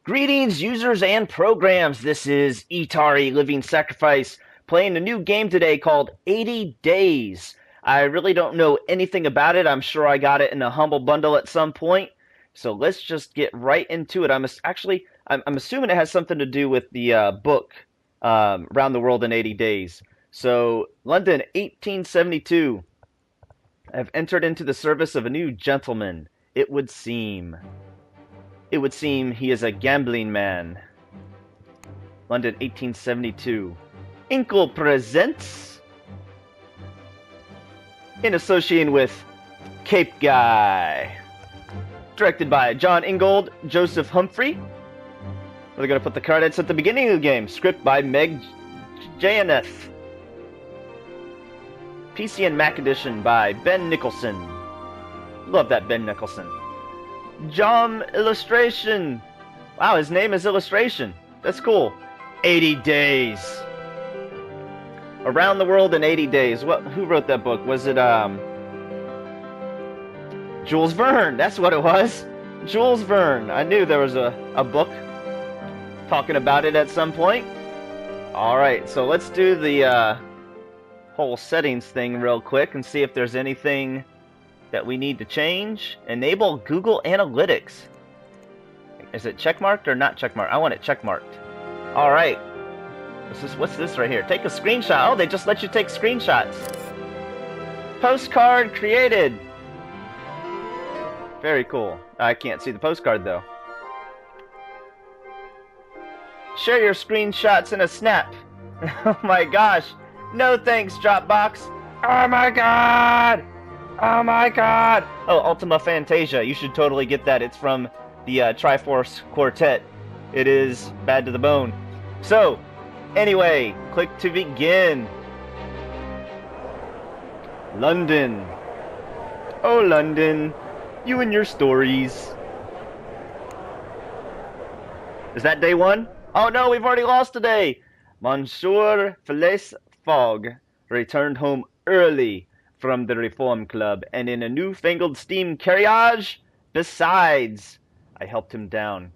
Greetings, users and programs. This is Etari Living Sacrifice playing a new game today called 80 Days. I really don't know anything about it. I'm sure I got it in a humble bundle at some point. So let's just get right into it. I'm assuming it has something to do with the book Around the World in 80 Days. So, London, 1872. I've entered into the service of a new gentleman. It would seem he is a gambling man. London, 1872. Inkle presents, in association with Cape Guy. Directed by John Ingold, Joseph Humphrey. We're going to put the credits at the beginning of the game. Script by Meg Janeth. PC and Mac edition by Ben Nicholson. Love that Ben Nicholson. Jom illustration. Wow, his name is Illustration. That's cool. 80 Days. Around the World in 80 Days. Who wrote that book? Was it Jules Verne? That's what it was. Jules Verne. I knew there was a book talking about it at some point. Alright, so let's do the whole settings thing real quick and see if there's anything that we need to change. Enable Google Analytics. Is it checkmarked or not checkmarked? I want it checkmarked. Alright. What's this right here? Take a screenshot. Oh, they just let you take screenshots. Postcard created. Very cool. I can't see the postcard though. Share your screenshots in a snap. Oh my gosh. No thanks, Dropbox. Oh my god! Oh my god! Oh, Ultima Fantasia. You should totally get that. It's from the Triforce Quartet. It is bad to the bone. So, anyway, click to begin. London. Oh, London. You and your stories. Is that day one? Oh no, we've already lost a day. Monsieur Phileas Fogg returned home early from the Reform Club, and in a newfangled steam carriage. Besides, I helped him down.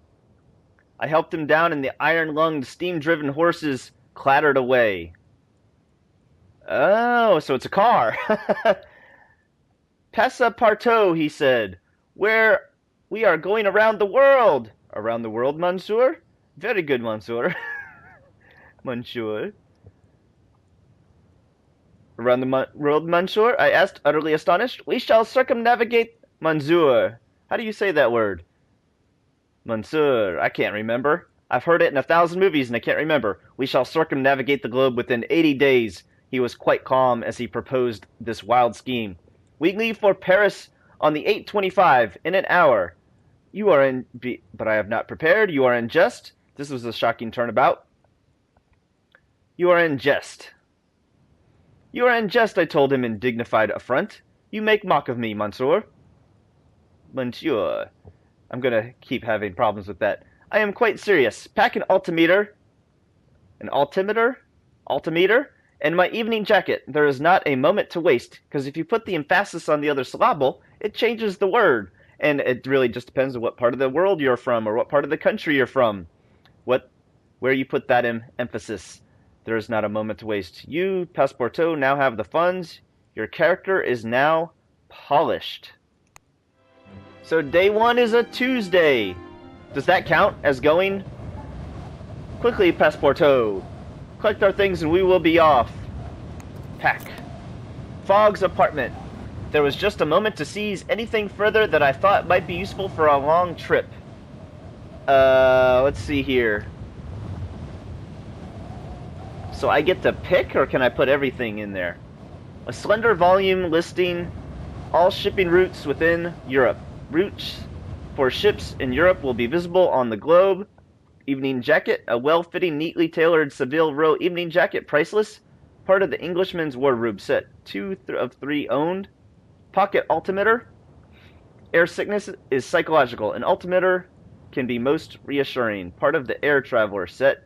And the iron-lunged, steam-driven horses clattered away. Oh, so it's a car. Passepartout, he said. We are going around the world. Around the world, monsieur? Very good, monsieur. Monsieur. Around the world, monsieur? I asked, utterly astonished. We shall circumnavigate, monsieur. How do you say that word? Monsieur. I can't remember. I've heard it in 1,000 movies and I can't remember. We shall circumnavigate the globe within 80 days. He was quite calm as he proposed this wild scheme. We leave for Paris on the 8:25 in an hour. You are in... But I have not prepared. You are in jest. This was a shocking turnabout. You are in jest. You are in jest, I told him in dignified affront. You make mock of me, monsieur. Monsieur. I'm gonna keep having problems with that. I am quite serious. Pack an altimeter. An altimeter? Altimeter? And my evening jacket. There is not a moment to waste, because if you put the emphasis on the other syllable, it changes the word. And it really just depends on what part of the world you're from, or what part of the country you're from. Where you put that emphasis. There is not a moment to waste. You, Passepartout, now have the funds. Your character is now polished. So day one is a Tuesday. Does that count as going? Quickly, Passepartout. Collect our things and we will be off. Pack. Fogg's apartment. There was just a moment to seize anything further that I thought might be useful for a long trip. Let's see here. So I get to pick, or can I put everything in there? A slender volume listing all shipping routes within Europe. Routes for ships in Europe will be visible on the globe. Evening jacket, a well-fitting, neatly tailored Savile Row evening jacket, priceless. Part of the Englishman's wardrobe set. 2 of 3 owned. Pocket altimeter. Air sickness is psychological. An altimeter can be most reassuring. Part of the air traveler set.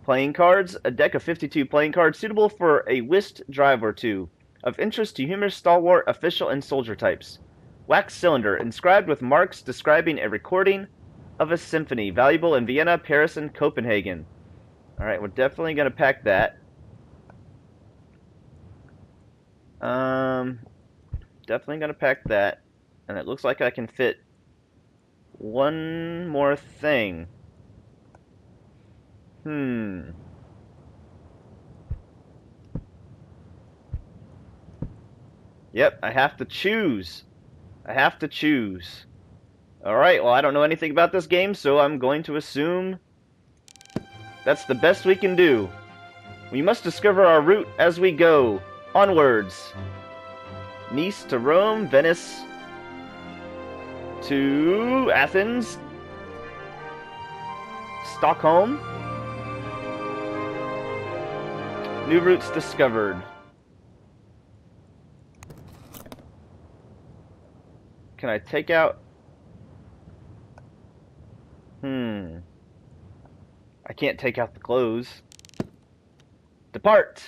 Playing cards, a deck of 52 playing cards suitable for a whist drive or two. Of interest to humorous, stalwart, official, and soldier types. Wax cylinder, inscribed with marks describing a recording of a symphony, valuable in Vienna, Paris, and Copenhagen. Alright, we're definitely going to pack that. Definitely going to pack that. And it looks like I can fit one more thing. Yep, I have to choose. I have to choose. Alright, well, I don't know anything about this game, so I'm going to assume that's the best we can do. We must discover our route as we go. Onwards. Nice to Rome, Venice to Athens, Stockholm. New routes discovered. Can I take out... I can't take out the clothes. Depart!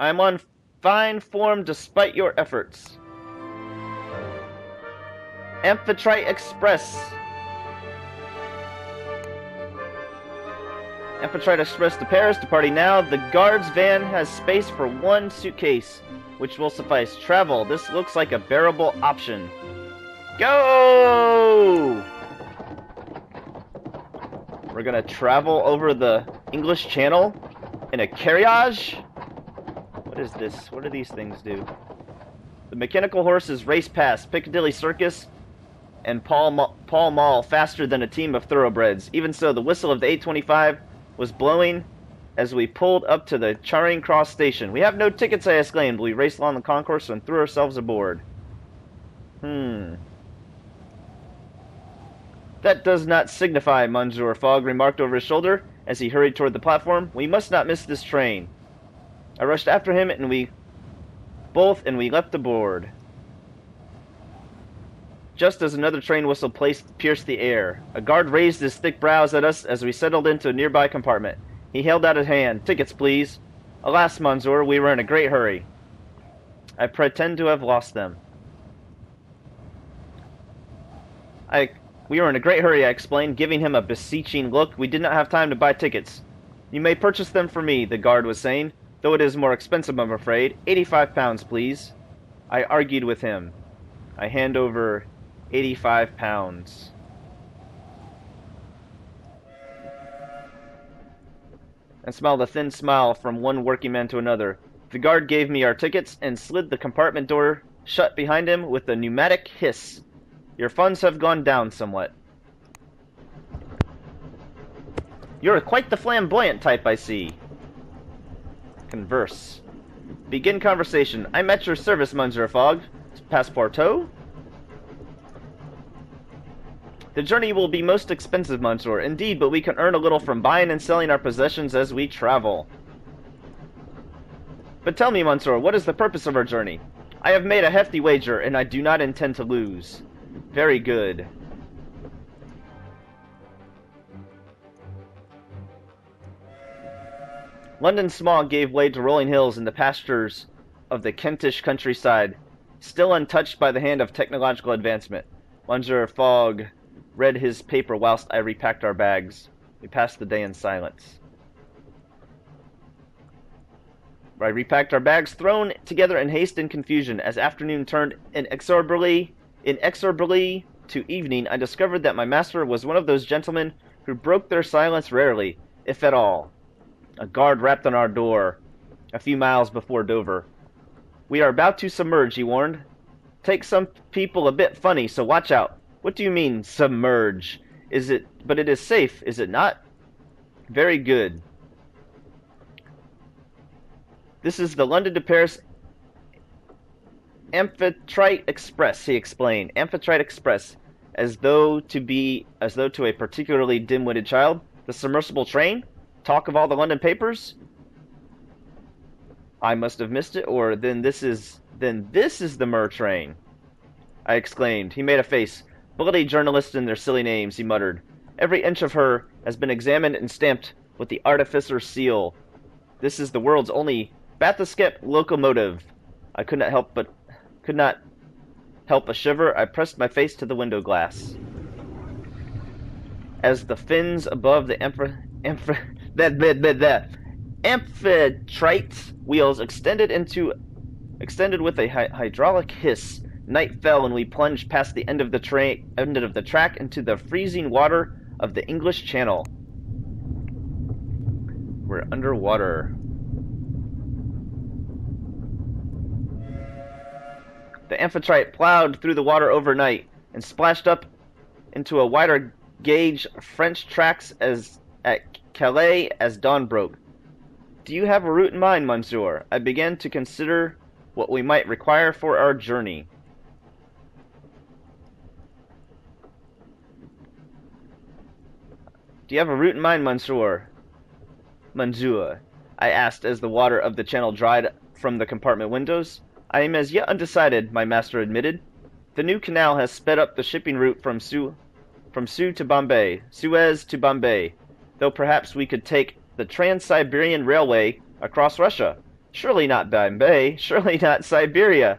I am on fine form despite your efforts. Amphitrite Express. Amphitrite Express to Paris, departing now. The guard's van has space for one suitcase, which will suffice. Travel. This looks like a bearable option. Go! We're gonna travel over the English Channel in a carriage. What is this? What do these things do? The mechanical horses race past Piccadilly Circus and Pall Mall faster than a team of thoroughbreds. Even so, the whistle of the 8:25 was blowing as we pulled up to the Charing Cross station. We have no tickets, I exclaimed. We raced along the concourse and threw ourselves aboard. That does not signify, Monsieur Fogg remarked over his shoulder as he hurried toward the platform. We must not miss this train. I rushed after him, and we leapt aboard. Just as another train whistle pierced the air, a guard raised his thick brows at us as we settled into a nearby compartment. He held out his hand. Tickets, please. Alas, Monsieur, we were in a great hurry. I pretend to have lost them. We were in a great hurry, I explained, giving him a beseeching look. We did not have time to buy tickets. You may purchase them for me, the guard was saying, though it is more expensive, I'm afraid. £85, please. I argued with him. I hand over £85. And smiled a thin smile from one working man to another. The guard gave me our tickets and slid the compartment door shut behind him with a pneumatic hiss. Your funds have gone down somewhat. You're quite the flamboyant type, I see. Converse. Begin conversation. I'm at your service, Monsieur Fogg. Passepartout? The journey will be most expensive, Monsieur. Indeed, but we can earn a little from buying and selling our possessions as we travel. But tell me, Monsieur, what is the purpose of our journey? I have made a hefty wager, and I do not intend to lose. Very good. London's smog gave way to rolling hills and the pastures of the Kentish countryside, still untouched by the hand of technological advancement. Monsieur Fogg read his paper whilst I repacked our bags. We passed the day in silence. I repacked our bags, thrown together in haste and confusion. As afternoon turned inexorably to evening, I discovered that my master was one of those gentlemen who broke their silence rarely, if at all. A guard rapped on our door a few miles before Dover. We are about to submerge, he warned. Take some people a bit funny, so watch out. What do you mean, submerge? But it is safe, is it not? Very good. This is the London to Paris Amphitrite Express, he explained. Amphitrite Express, as though to a particularly dim-witted child. The submersible train? Talk of all the London papers? I must have missed it, or then this is the Mer train, I exclaimed. He made a face. Bloody journalists and their silly names, he muttered. Every inch of her has been examined and stamped with the artificer's seal. This is the world's only bathyscaphe locomotive. I could not help a shiver. I pressed my face to the window glass. as the fins above the amphitrite's wheels extended with a hydraulic hiss. Night fell and we plunged past the end of the track into the freezing water of the English Channel. We're underwater. The amphitrite plowed through the water overnight and splashed up into a wider gauge French tracks at Calais as dawn broke. Do you have a route in mind, monsieur? I began to consider what we might require for our journey. Do you have a route in mind, monsieur? Monsieur, I asked as the water of the channel dried from the compartment windows. I am as yet undecided, my master admitted. The new canal has sped up the shipping route from Suez to Bombay, though perhaps we could take the Trans-Siberian Railway across Russia. Surely not Bombay, surely not Siberia.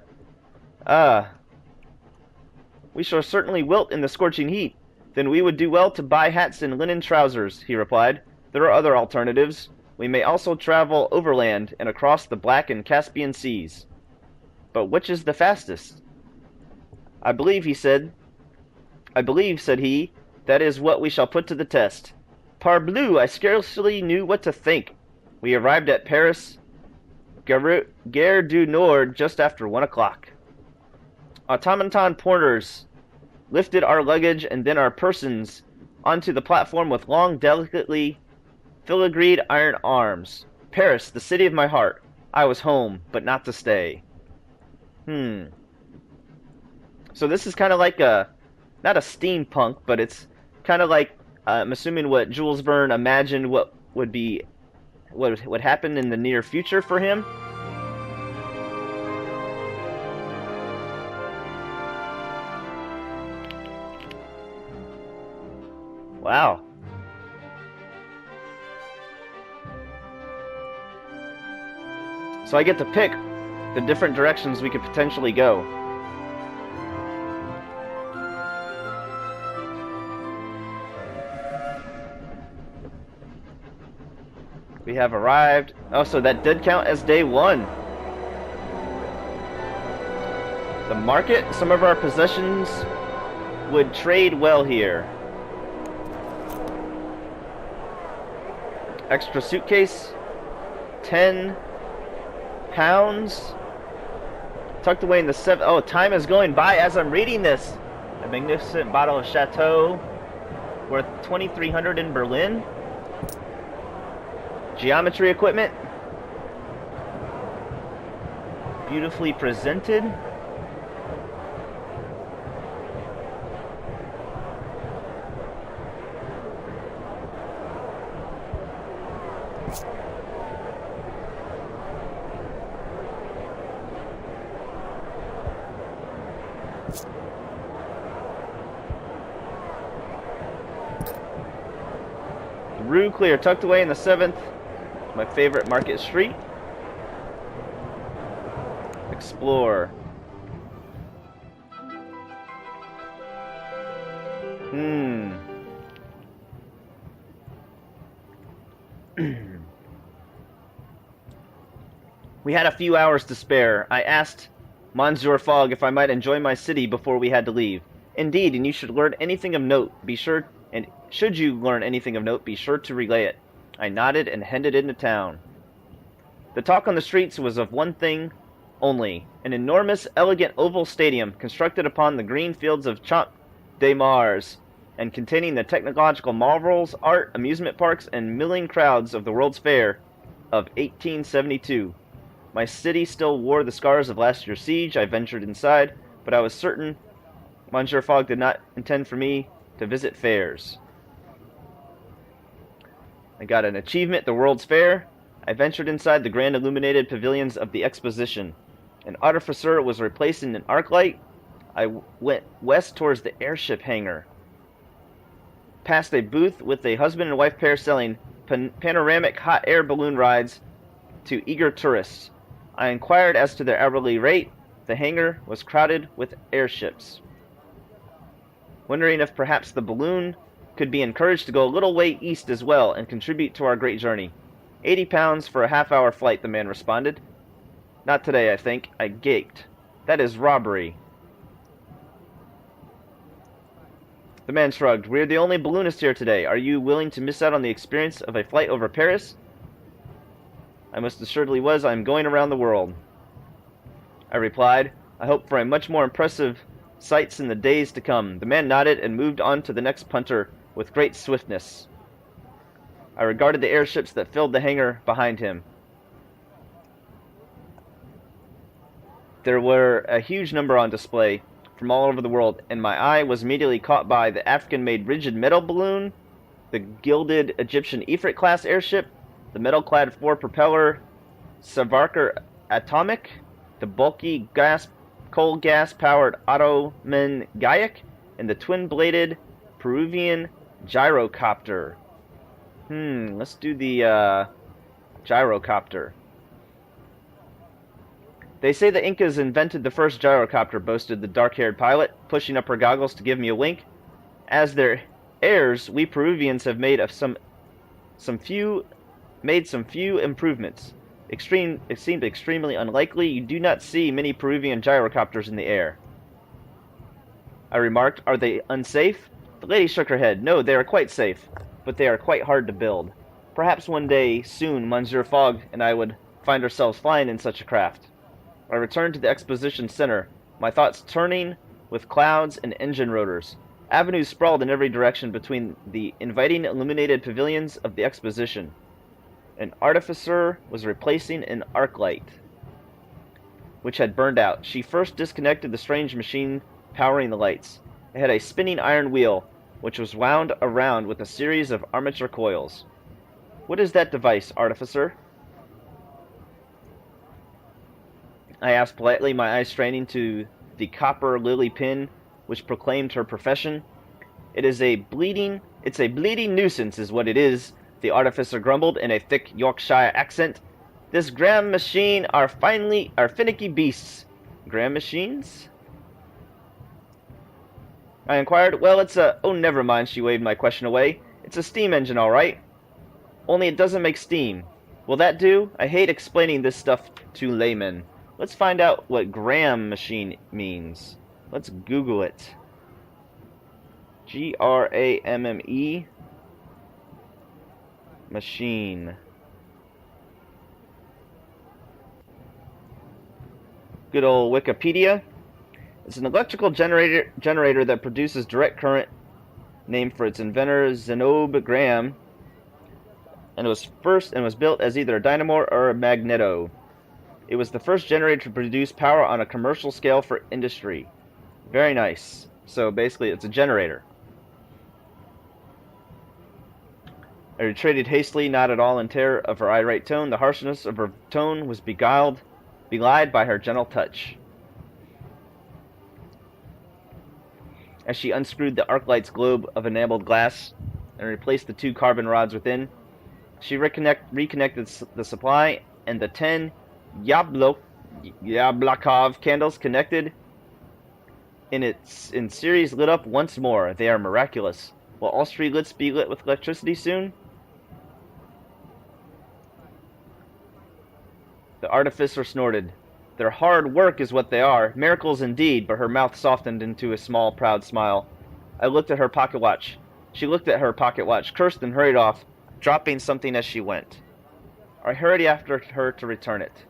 We shall certainly wilt in the scorching heat. Then we would do well to buy hats and linen trousers, he replied. There are other alternatives. We may also travel overland and across the Black and Caspian Seas. But which is the fastest? I believe, said he, that is what we shall put to the test. Parbleu, I scarcely knew what to think. We arrived at Paris, Gare du Nord, just after 1 o'clock. Automaton porters lifted our luggage and then our persons onto the platform with long, delicately filigreed iron arms. Paris, the city of my heart. I was home, but not to stay. So this is kind of like not a steampunk, but it's kind of like, I'm assuming what Jules Verne imagined what would happen in the near future for him. Wow. So I get to pick the different directions we could potentially go. We have arrived. Oh, so that did count as day 1. The market, some of our possessions would trade well here. Extra suitcase, 10 pounds, tucked away in the 7. Oh, time is going by as I'm reading this. A magnificent bottle of Chateau, worth 2,300 in Berlin. Geometry equipment, beautifully presented. Rue clear, tucked away in the 7th. My favorite market street. Explore. We had a few hours to spare. I asked Monsieur Fogg if I might enjoy my city before we had to leave. Indeed, and you should learn anything of note. Should you learn anything of note, be sure to relay it. I nodded and headed into town. The talk on the streets was of one thing only, an enormous, elegant oval stadium constructed upon the green fields of Champ de Mars, and containing the technological marvels, art, amusement parks, and milling crowds of the World's Fair of 1872. My city still wore the scars of last year's siege. I ventured inside, but I was certain Monsieur Fogg did not intend for me to visit fairs. I got an achievement, the World's Fair. I ventured inside the grand illuminated pavilions of the exposition. An artificer was replacing an arc light. I went west towards the airship hangar. Past a booth with a husband and wife pair selling panoramic hot air balloon rides to eager tourists. I inquired as to their hourly rate. The hangar was crowded with airships. Wondering if perhaps the balloon could be encouraged to go a little way east as well and contribute to our great journey. 80 pounds for a half-hour flight, the man responded. Not today, I think. I gaped. That is robbery. The man shrugged. We're the only balloonists here today. Are you willing to miss out on the experience of a flight over Paris? I most assuredly was. I am going around the world. I replied. I hope for a much more impressive sights in the days to come. The man nodded and moved on to the next punter with great swiftness. I regarded the airships that filled the hangar behind him. There were a huge number on display from all over the world, and my eye was immediately caught by the African-made rigid metal balloon, the gilded Egyptian Ifrit-class airship, the metal-clad four-propeller Savarkar Atomic, the bulky coal gas-powered Ottoman Gaiac, and the twin-bladed Peruvian gyrocopter. Let's do the gyrocopter. They say the Incas invented the first gyrocopter, boasted the dark-haired pilot, pushing up her goggles to give me a wink. As their heirs, we Peruvians have made some few improvements. It seemed extremely unlikely. You do not see many Peruvian gyrocopters in the air. I remarked, are they unsafe? The lady shook her head. No, they are quite safe, but they are quite hard to build. Perhaps one day soon Monsieur Fogg and I would find ourselves flying in such a craft. I returned to the exposition center, my thoughts turning with clouds and engine rotors. Avenues sprawled in every direction between the inviting illuminated pavilions of the exposition. An artificer was replacing an arc light, which had burned out. She first disconnected the strange machine powering the lights. It had a spinning iron wheel, which was wound around with a series of armature coils. What is that device, artificer? I asked politely, my eyes straining to the copper lily pin which proclaimed her profession. It's a bleeding nuisance is what it is, the artificer grumbled in a thick Yorkshire accent. This Graham machine are finicky beasts. Graham machines? I inquired. Well, it's a... Oh, never mind, she waved my question away. It's a steam engine, all right. Only it doesn't make steam. Will that do? I hate explaining this stuff to laymen. Let's find out what Graham machine means. Let's Google it. Gramme machine. Good old Wikipedia. It's an electrical generator that produces direct current, named for its inventor Zenobe Graham, and was built as either a dynamo or a magneto. It was the first generator to produce power on a commercial scale for industry. Very nice. So basically, it's a generator. I retreated hastily, not at all in terror of her irate tone. The harshness of her tone was belied by her gentle touch. As she unscrewed the arc light's globe of enameled glass and replaced the 2 carbon rods within, she reconnected the supply, and the 10 Yablokov candles connected in series lit up once more. They are miraculous. Will all streetlets be lit with electricity soon? The artificer snorted. Their hard work is what they are. Miracles indeed, but her mouth softened into a small, proud smile. I looked at her pocket watch. She looked at her pocket watch, cursed, and hurried off, dropping something as she went. I hurried after her to return it.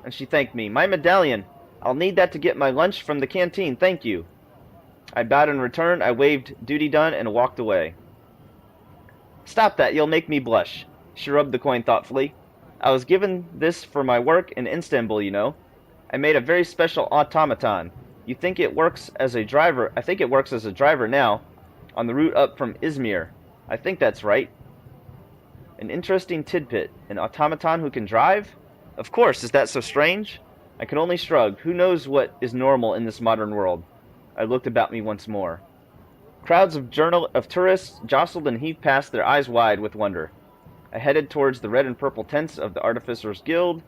And she thanked me. My medallion! I'll need that to get my lunch from the canteen, thank you. I bowed in return, I waved duty done, and walked away. Stop that, you'll make me blush. She rubbed the coin thoughtfully. I was given this for my work in Istanbul, you know. I made a very special automaton. You think it works as a driver? I think it works as a driver now, on the route up from Izmir. I think that's right. An interesting tidbit. An automaton who can drive? Of course, is that so strange? I could only shrug. Who knows what is normal in this modern world? I looked about me once more. Crowds of tourists jostled and heaved past, their eyes wide with wonder. I headed towards the red and purple tents of the Artificers' Guild,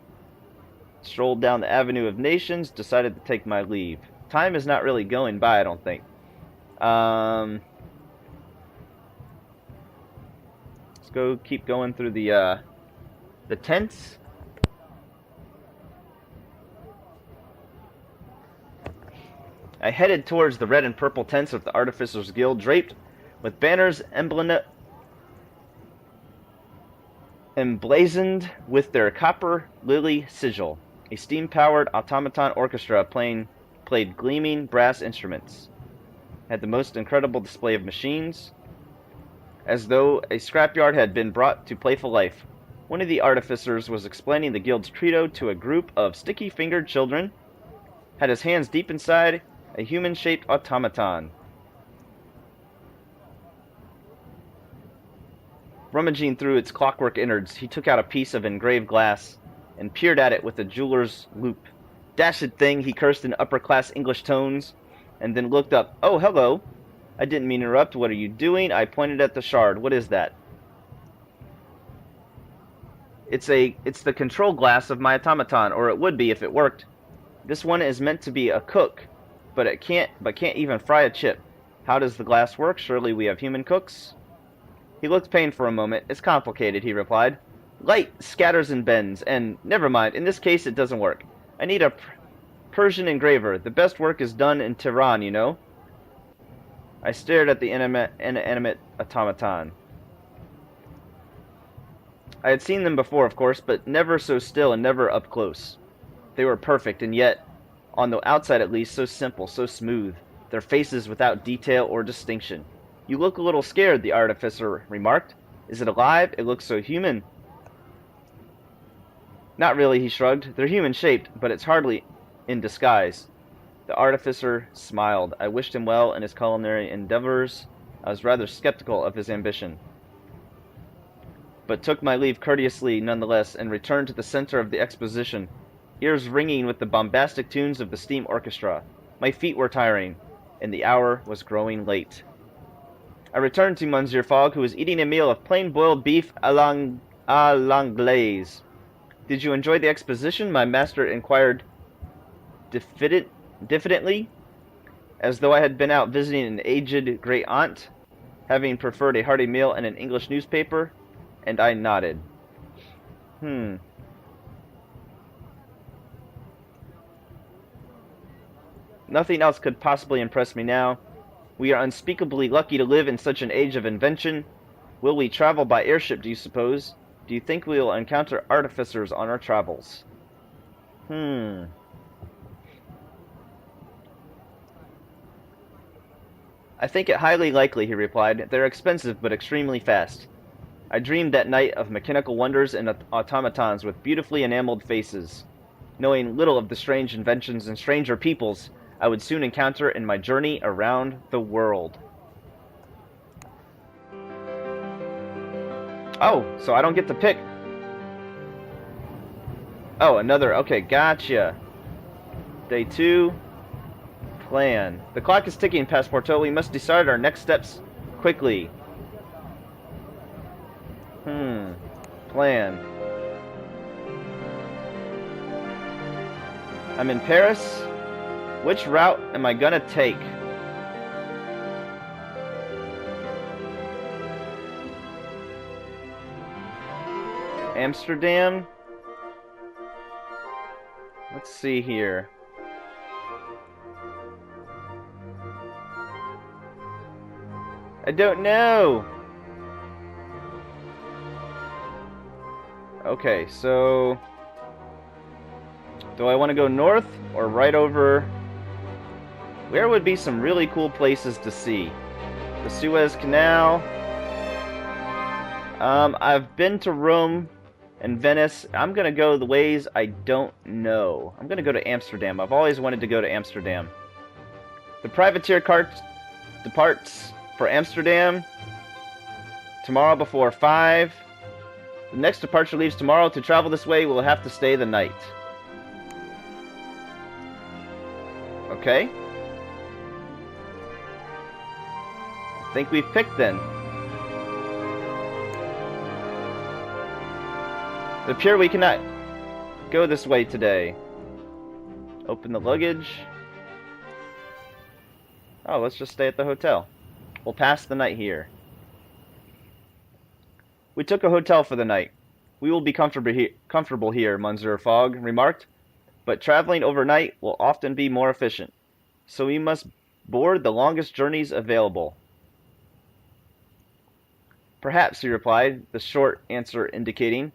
strolled down the Avenue of Nations, decided to take my leave. Time is not really going by, I don't think. Let's go keep going through the tents. I headed towards the red and purple tents of the Artificers Guild, draped with banners emblazoned with their copper lily sigil. A steam-powered automaton orchestra played gleaming brass instruments. Had the most incredible display of machines, as though a scrapyard had been brought to playful life. One of the artificers was explaining the guild's credo to a group of sticky-fingered children, had his hands deep inside a human-shaped automaton. Rummaging through its clockwork innards, he took out a piece of engraved glass and peered at it with a jeweler's loupe. "Dashed thing," he cursed in upper-class English tones, and then looked up. "Oh, hello. I didn't mean to interrupt. What are you doing?" I pointed at the shard. "What is that?" It's the control glass of my automaton, or it would be if it worked. This one is meant to be a cook, but can't even fry a chip. How does the glass work? Surely we have human cooks? He looked pained for a moment. "It's complicated," he replied. "Light scatters and bends, and never mind, in this case it doesn't work. I need a Persian engraver. The best work is done in Tehran, you know." I stared at the inanimate automaton. I had seen them before, of course, but never so still and never up close. They were perfect, and yet, on the outside at least, so simple, so smooth, their faces without detail or distinction. "You look a little scared," the artificer remarked. "Is it alive? It looks so human." "Not really," he shrugged. "They're human-shaped, but it's hardly in disguise." The artificer smiled. I wished him well in his culinary endeavors. I was rather skeptical of his ambition, but took my leave courteously nonetheless, and returned to the center of the exposition, ears ringing with the bombastic tunes of the steam orchestra. My feet were tiring, and the hour was growing late. I returned to Monsieur Fogg, who was eating a meal of plain boiled beef à l'anglaise. "Did you enjoy the exposition?" my master inquired diffidently, as though I had been out visiting an aged great-aunt, having preferred a hearty meal and an English newspaper, and I nodded. Nothing else could possibly impress me now. We are unspeakably lucky to live in such an age of invention. Will we travel by airship, do you suppose? Do you think we will encounter artificers on our travels? "I think it highly likely," he replied. "They're expensive, but extremely fast." I dreamed that night of mechanical wonders and automatons with beautifully enameled faces, knowing little of the strange inventions and stranger peoples I would soon encounter in my journey around the world. Oh, so I don't get to pick. Oh, another. Okay, gotcha. Day 2. Plan. The clock is ticking, Passepartout. We must decide our next steps quickly. Plan. I'm in Paris. Which route am I gonna take? Amsterdam? Let's see here. I don't know. Okay, so do I want to go north or right over? Where would be some really cool places to see? The Suez Canal. I've been to Rome and Venice. I'm gonna go the ways I don't know. I'm gonna go to Amsterdam. I've always wanted to go to Amsterdam. The privateer cart departs for Amsterdam tomorrow before 5. The next departure leaves tomorrow. To travel this way, we'll have to stay the night. Okay. I think we've picked then. It appears we cannot go this way today. Open the luggage. Oh, let's just stay at the hotel. We'll pass the night here. We took a hotel for the night. We will be comfortable here, Monsieur Fogg remarked, but traveling overnight will often be more efficient, so we must board the longest journeys available. Perhaps, he replied, the short answer indicating,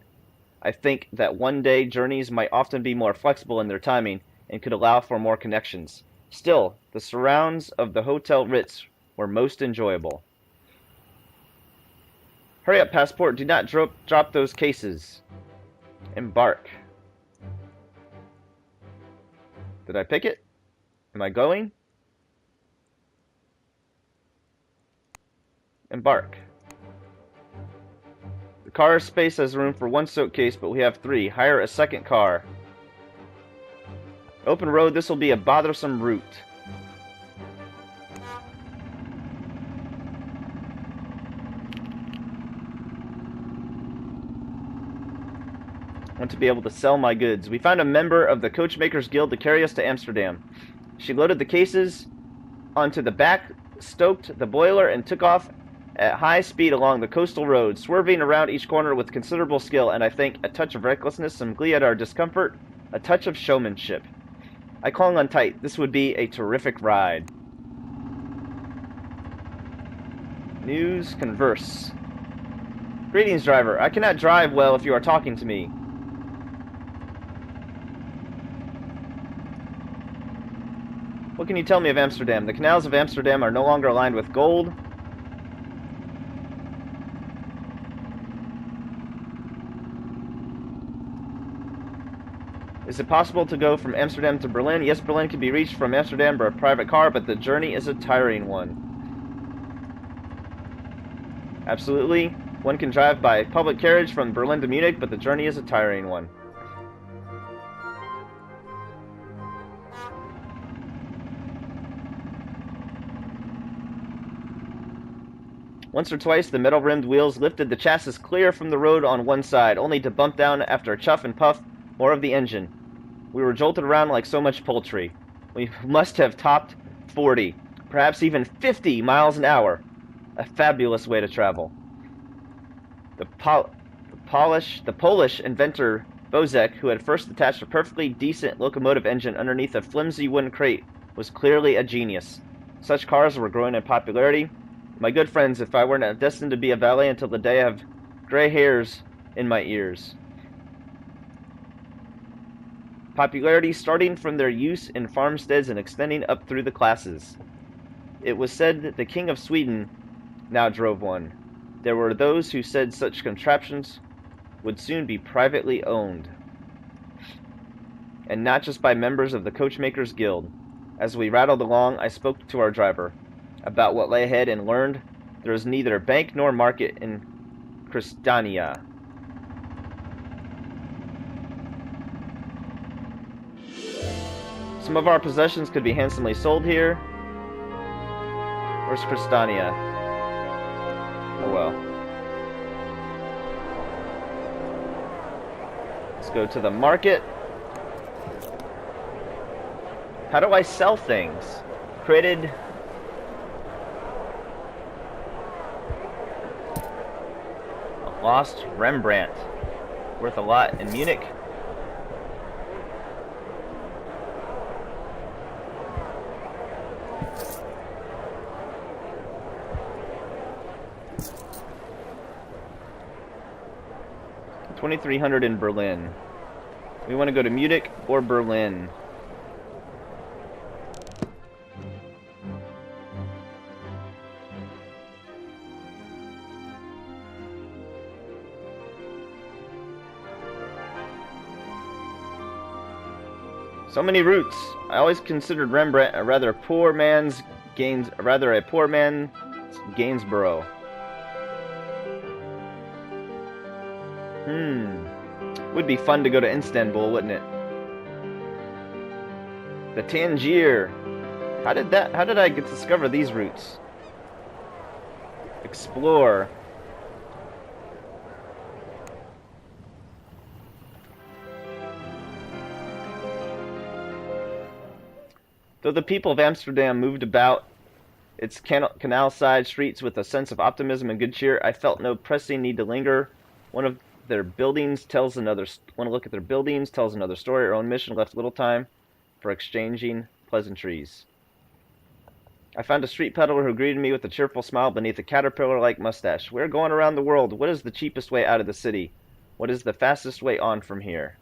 I think that one-day journeys might often be more flexible in their timing and could allow for more connections. Still, the surrounds of the Hotel Ritz were most enjoyable. Hurry up, Passport. Do not drop those cases. Embark. Did I pick it? Am I going? Embark. The car space has room for one suitcase, but we have 3. Hire a second car. Open road, this will be a bothersome route. I want to be able to sell my goods. We found a member of the Coachmakers Guild to carry us to Amsterdam. She loaded the cases onto the back, stoked the boiler, and took off at high speed along the coastal road, swerving around each corner with considerable skill and, I think, a touch of recklessness, some glee at our discomfort, a touch of showmanship. I clung on tight. This would be a terrific ride. News, converse. Greetings, driver. I cannot drive well if you are talking to me. What can you tell me of Amsterdam? The canals of Amsterdam are no longer lined with gold. Is it possible to go from Amsterdam to Berlin? Yes, Berlin can be reached from Amsterdam by a private car, but the journey is a tiring one. Absolutely. One can drive by public carriage from Berlin to Munich, but the journey is a tiring one. Once or twice, the metal-rimmed wheels lifted the chassis clear from the road on one side, only to bump down after a chuff and puff more of the engine. We were jolted around like so much poultry. We must have topped 40, perhaps even 50 miles an hour. A fabulous way to travel. The Polish inventor Bozek, who had first attached a perfectly decent locomotive engine underneath a flimsy wooden crate, was clearly a genius. Such cars were growing in popularity. My good friends, if I were not destined to be a valet until the day I have gray hairs in my ears. Popularity starting from their use in farmsteads and extending up through the classes. It was said that the King of Sweden now drove one. There were those who said such contraptions would soon be privately owned, and not just by members of the Coachmakers Guild. As we rattled along, I spoke to our driver about what lay ahead and learned there is neither bank nor market in Christiania. Some of our possessions could be handsomely sold here. Where's Christiania? Oh well. Let's go to the market. How do I sell things? Created... a lost Rembrandt. Worth a lot in Munich. $2,300 in Berlin. We want to go to Munich or Berlin. So many routes. I always considered Rembrandt a rather poor man's Gainsborough. Would be fun to go to Istanbul, wouldn't it? The Tangier. How did I discover these routes? Explore. Though the people of Amsterdam moved about its canal-side streets with a sense of optimism and good cheer. I felt no pressing need to linger. One of their buildings tells another. Want to look at their buildings tells another story. Our own mission left little time for exchanging pleasantries. I found a street peddler who greeted me with a cheerful smile beneath a caterpillar-like mustache. We're going around the world. What is the cheapest way out of the city? What is the fastest way on from here?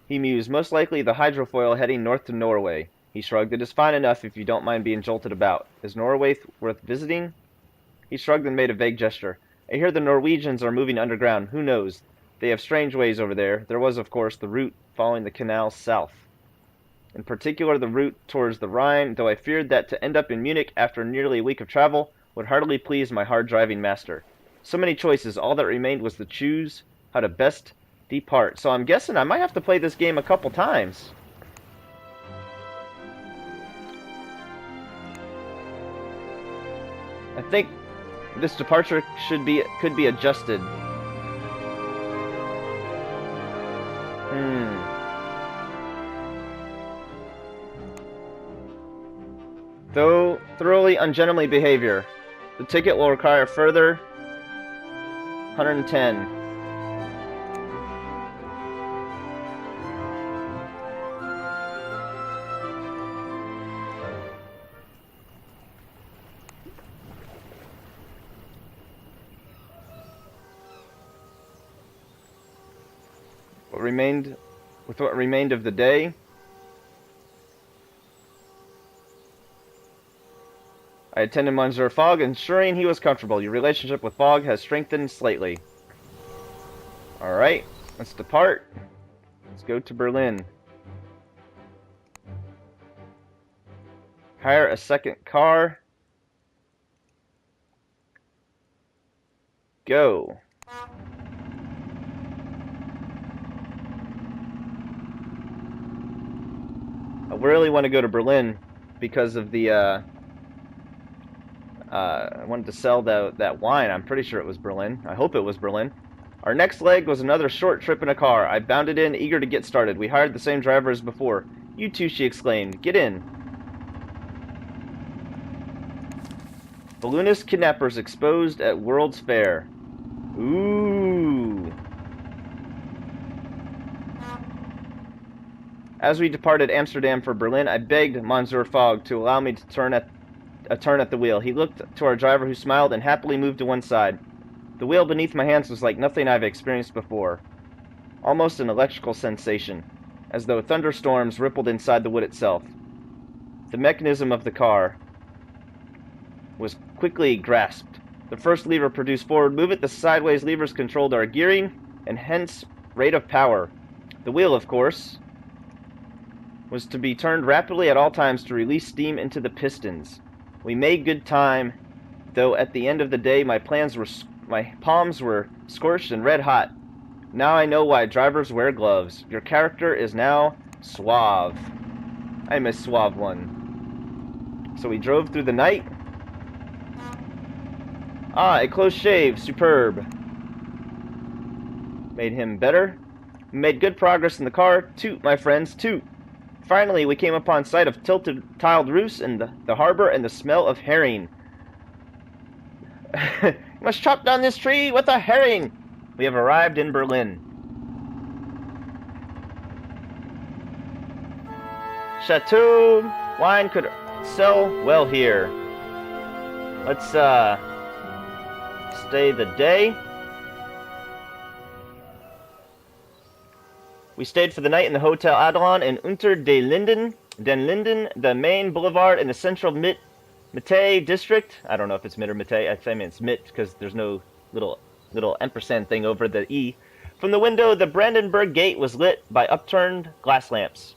He mused. Most likely the hydrofoil heading north to Norway. He shrugged. It is fine enough if you don't mind being jolted about. Is Norway worth visiting? He shrugged and made a vague gesture. I hear the Norwegians are moving underground. Who knows? They have strange ways over there. There was, of course, the route following the canal south. In particular, the route towards the Rhine, though I feared that to end up in Munich after nearly a week of travel would hardly please my hard-driving master. So many choices. All that remained was to choose how to best depart. So I'm guessing I might have to play this game a couple times. I think this departure could be adjusted. Though thoroughly ungentlemanly behavior, the ticket will require further 110. What remained of the day, I attended Monsieur Fogg, ensuring he was comfortable. Your relationship with Fogg has strengthened slightly. Alright, let's depart. Let's go to Berlin. Hire a second car. Go. I really want to go to Berlin because of the, I wanted to sell that wine. I'm pretty sure it was Berlin. I hope it was Berlin. Our next leg was another short trip in a car. I bounded in, eager to get started. We hired the same driver as before. You two, she exclaimed. Get in. Balloonist kidnappers exposed at World's Fair. Ooh. As we departed Amsterdam for Berlin, I begged Monsieur Fogg to allow me to turn at the wheel. He looked to our driver, who smiled and happily moved to one side. The wheel beneath my hands was like nothing I've experienced before. Almost an electrical sensation, as though thunderstorms rippled inside the wood itself. The mechanism of the car was quickly grasped. The first lever produced forward movement. The sideways levers controlled our gearing, and hence rate of power. The wheel, of course, was to be turned rapidly at all times to release steam into the pistons. We made good time, though at the end of the day my palms were scorched and red hot. Now I know why drivers wear gloves. Your character is now suave. I'm a suave one. So we drove through the night. Ah, a close shave. Superb. Made him better. We made good progress in the car. Toot, my friends, toot. Finally, we came upon sight of tiled roofs and the harbor and the smell of herring. You must chop down this tree with a herring. We have arrived in Berlin. Chateau wine could sell well here. Let's stay the day. We stayed for the night in the Hotel Adlon in Unter den Linden, the main boulevard in the central Mitte district. I don't know if it's Mitte or Mitte. I think it's Mitte because there's no little ampersand thing over the E. From the window, the Brandenburg Gate was lit by upturned glass lamps.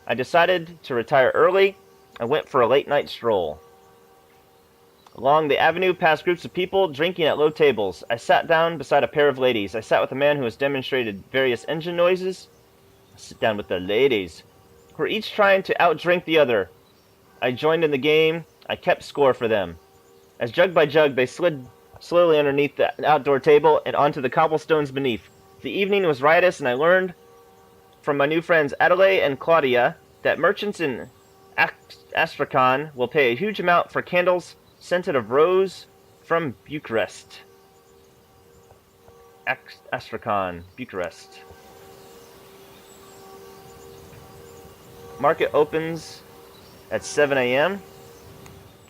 I decided to retire early and went for a late night stroll. Along the avenue, past groups of people drinking at low tables. I sat down beside a pair of ladies. I sat with a man who has demonstrated various engine noises. I sit down with the ladies, who were each trying to outdrink the other. I joined in the game. I kept score for them. As jug by jug, they slid slowly underneath the outdoor table and onto the cobblestones beneath. The evening was riotous, and I learned from my new friends Adelaide and Claudia that merchants in Astrakhan will pay a huge amount for candles scented of rose from Bucharest. Astrakhan, Bucharest. Market opens at 7 a.m.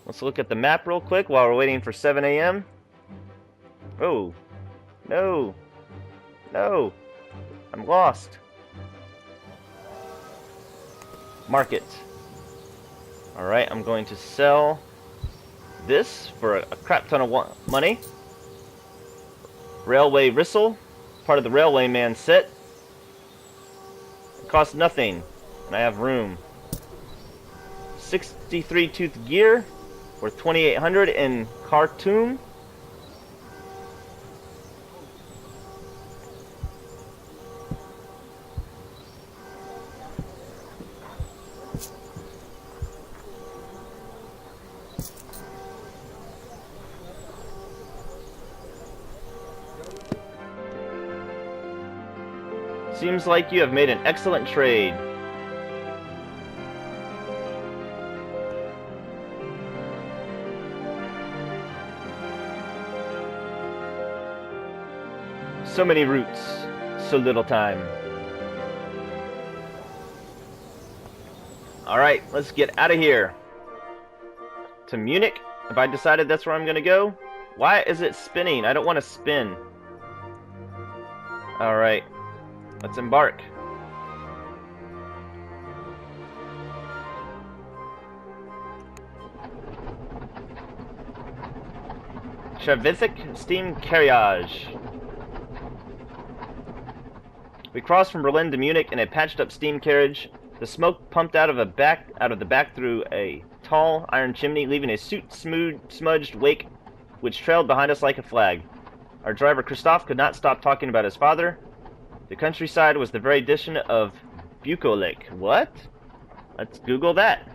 Let's look at the map real quick while we're waiting for 7 a.m. Oh, no, no, I'm lost. Market. Alright, I'm going to sell this for a crap ton of money. Railway Ristle, part of the Railway Man set. It costs nothing, and I have room. 63 tooth gear, worth 2,800 in Khartoum. Seems like you have made an excellent trade. So many routes, so little time. Alright, let's get out of here. To Munich? Have I decided that's where I'm gonna go? Why is it spinning? I don't want to spin. Alright. Let's embark. Chervithik steam carriage. We crossed from Berlin to Munich in a patched-up steam carriage. The smoke pumped out of the back through a tall iron chimney, leaving a smudged wake which trailed behind us like a flag. Our driver Christophe could not stop talking about his father. The countryside was the very edition of bucolic. What? Let's Google that.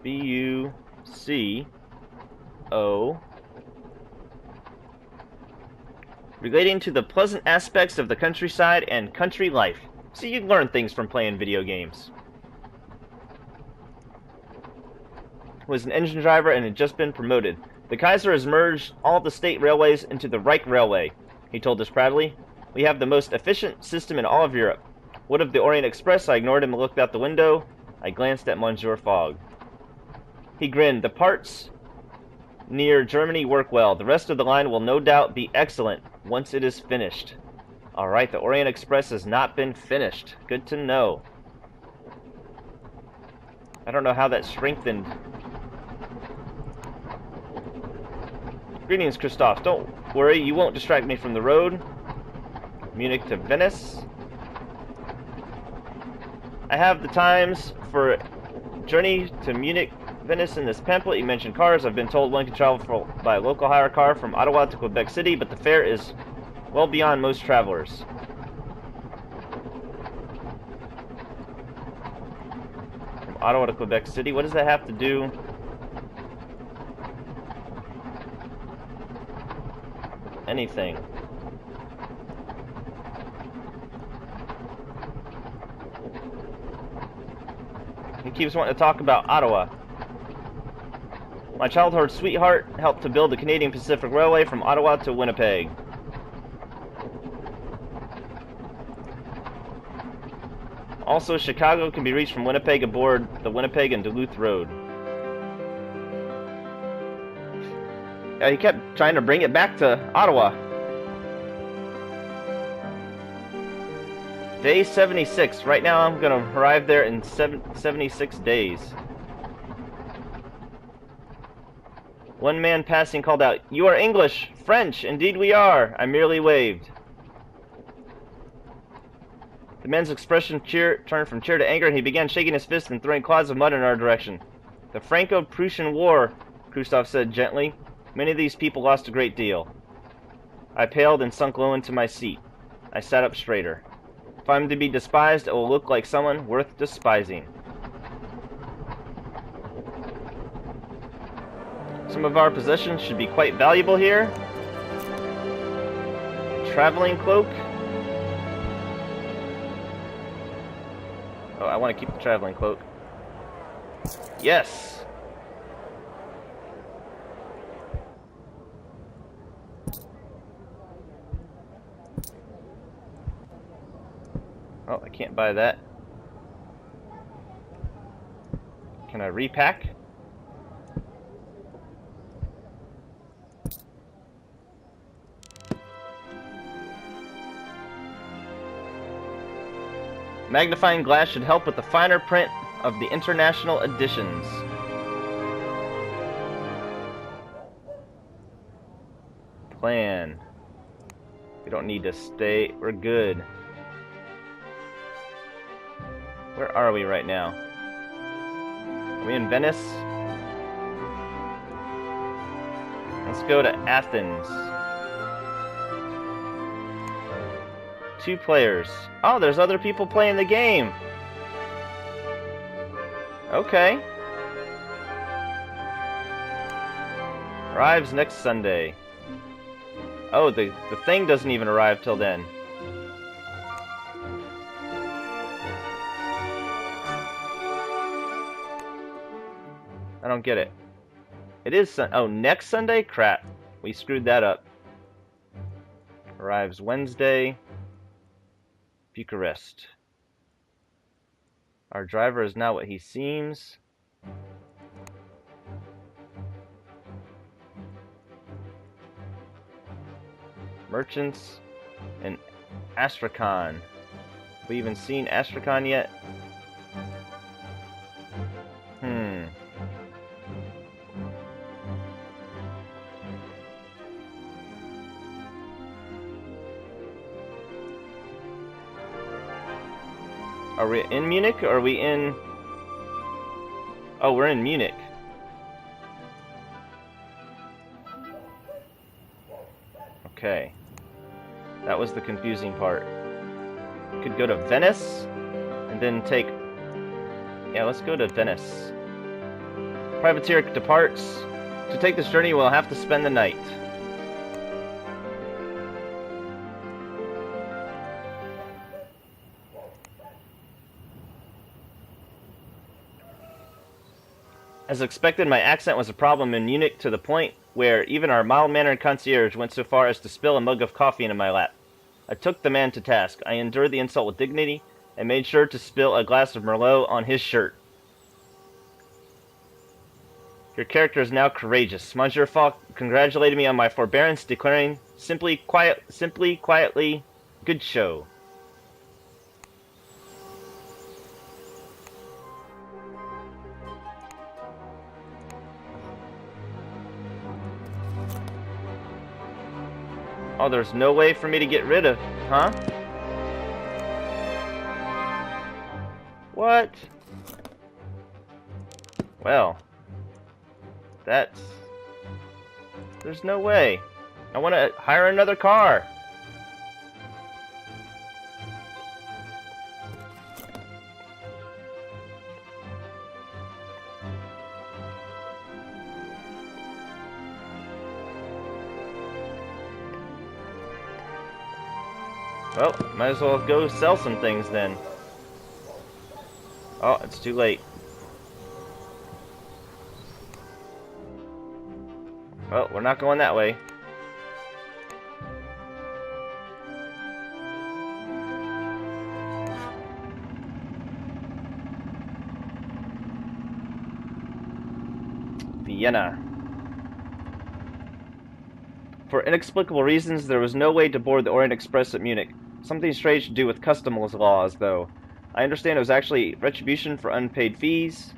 B-U-C-O. Relating to the pleasant aspects of the countryside and country life. See, you can learn things from playing video games. Was an engine driver and had just been promoted. The Kaiser has merged all the state railways into the Reich Railway, he told us proudly. We have the most efficient system in all of Europe. What of the Orient Express? I ignored him and looked out the window. I glanced at Monsieur Fogg. He grinned. The parts near Germany work well. The rest of the line will no doubt be excellent once it is finished. Alright, the Orient Express has not been finished. Good to know. I don't know how that strengthened. Greetings, Christophe. Don't worry, you won't distract me from the road. Munich to Venice. I have the times for journey to Munich, Venice in this pamphlet. You mentioned cars. I've been told one can travel by a local hire car from Ottawa to Quebec City, but the fare is well beyond most travelers. From Ottawa to Quebec City? What does that have to do? Anything. He keeps wanting to talk about Ottawa. My childhood sweetheart helped to build the Canadian Pacific Railway from Ottawa to Winnipeg. Also, Chicago can be reached from Winnipeg aboard the Winnipeg and Duluth Road. He kept trying to bring it back to Ottawa. Day 76. Right now I'm going to arrive there in 76 days. One man passing called out, "You are English! French! Indeed we are!" I merely waved. The man's expression turned from cheer to anger, and he began shaking his fist and throwing clouds of mud in our direction. "The Franco-Prussian War," Christophe said gently. "Many of these people lost a great deal." I paled and sunk low into my seat. I sat up straighter. If I'm to be despised, it will look like someone worth despising. Some of our possessions should be quite valuable here. Traveling cloak. Oh, I want to keep the traveling cloak. Yes! Oh, I can't buy that. Can I repack? Magnifying glass should help with the finer print of the international editions. Plan. We don't need to stay. We're good. Where are we right now? Are we in Venice? Let's go to Athens. 2 players. Oh, there's other people playing the game. Okay. Arrives next Sunday. Oh, the thing doesn't even arrive till then. I don't get it. It is oh, next Sunday? Crap. We screwed that up. Arrives Wednesday. Bucharest. Our driver is not what he seems. Merchants in Astrakhan. Have we even seen Astrakhan yet? Are we in Munich, or are we in... Oh, we're in Munich. Okay. That was the confusing part. Could go to Venice, and then take... Yeah, let's go to Venice. Privateer departs. To take this journey, we'll have to spend the night. As expected, my accent was a problem in Munich, to the point where even our mild-mannered concierge went so far as to spill a mug of coffee into my lap. I took the man to task. I endured the insult with dignity, and made sure to spill a glass of Merlot on his shirt. Your character is now courageous. Monsieur Fogg congratulated me on my forbearance, declaring, simply, quietly, good show. Oh, there's no way for me to get rid of... Huh? What? Well... That's... There's no way. I want to hire another car. Well, might as well go sell some things then. Oh, it's too late. Well, we're not going that way. Vienna. For inexplicable reasons, there was no way to board the Orient Express at Munich. Something strange to do with customs laws, though. I understand it was actually retribution for unpaid fees.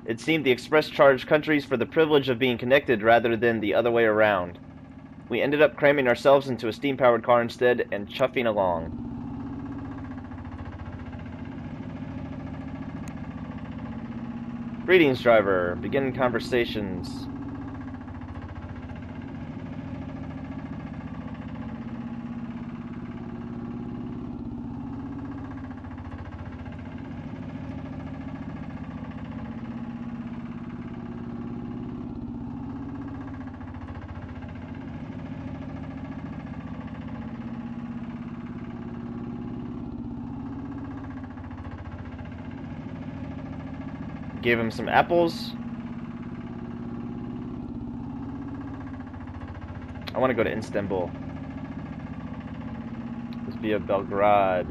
It seemed the Express charged countries for the privilege of being connected rather than the other way around. We ended up cramming ourselves into a steam-powered car instead and chuffing along. Greetings, driver. Begin conversations. Gave him some apples. I want to go to Istanbul. Let's via Belgrade.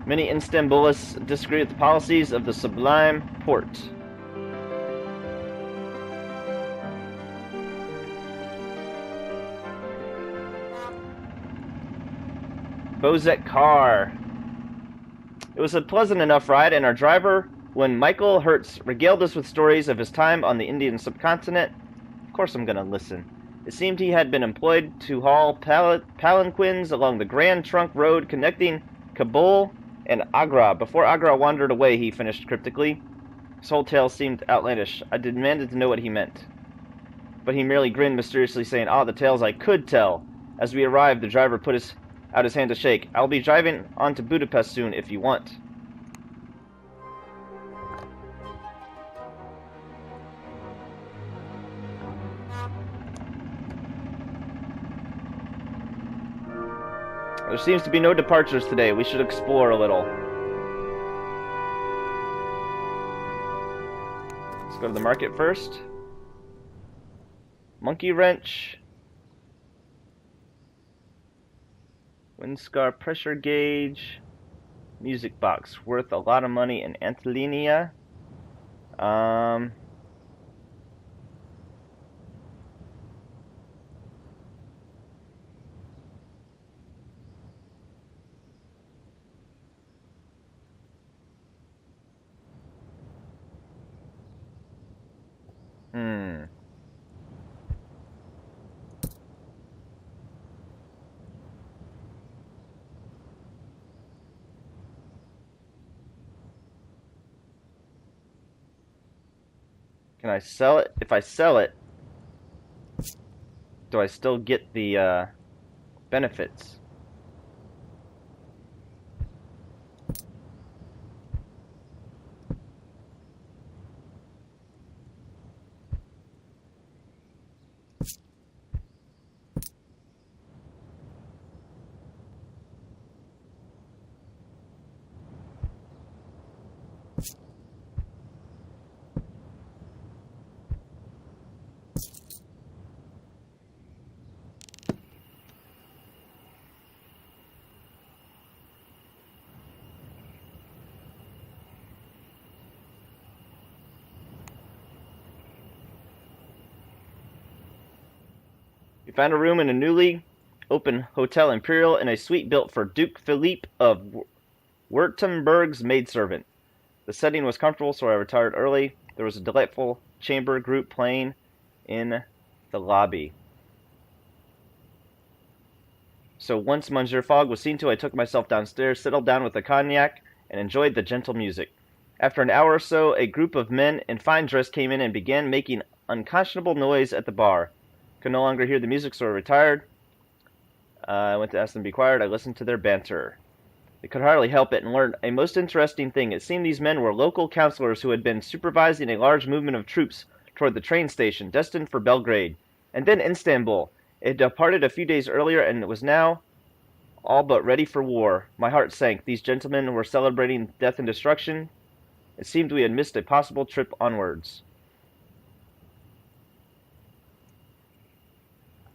Many Istanbulists disagree with the policies of the Sublime Porte. Bozek car. It was a pleasant enough ride, and our driver, when Michael Hertz regaled us with stories of his time on the Indian subcontinent, of course I'm going to listen. It seemed he had been employed to haul palanquins along the Grand Trunk Road connecting Kabul and Agra. Before Agra wandered away, he finished cryptically. His whole tale seemed outlandish. I demanded to know what he meant. But he merely grinned mysteriously, saying, "Ah, the tales I could tell." As we arrived, the driver put out his hand to shake. "I'll be driving on to Budapest soon if you want." There seems to be no departures today. We should explore a little. Let's go to the market first. Monkey wrench. Windscar pressure gauge. Music box. Worth a lot of money in Antilinia. Can I sell it? If I sell it, do I still get the benefits? We found a room in a newly opened Hotel Imperial in a suite built for Duke Philippe of Württemberg's maidservant. The setting was comfortable, so I retired early. There was a delightful chamber group playing in the lobby. So once Monsieur Fogg was seen to, I took myself downstairs, settled down with a cognac, and enjoyed the gentle music. After an hour or so, a group of men in fine dress came in and began making unconscionable noise at the bar. Could no longer hear the music, so I retired. I went to ask them to be quiet. I listened to their banter. They could hardly help it and learned a most interesting thing. It seemed these men were local councilors who had been supervising a large movement of troops toward the train station, destined for Belgrade, and then Istanbul. It departed a few days earlier and was now all but ready for war. My heart sank. These gentlemen were celebrating death and destruction. It seemed we had missed a possible trip onwards.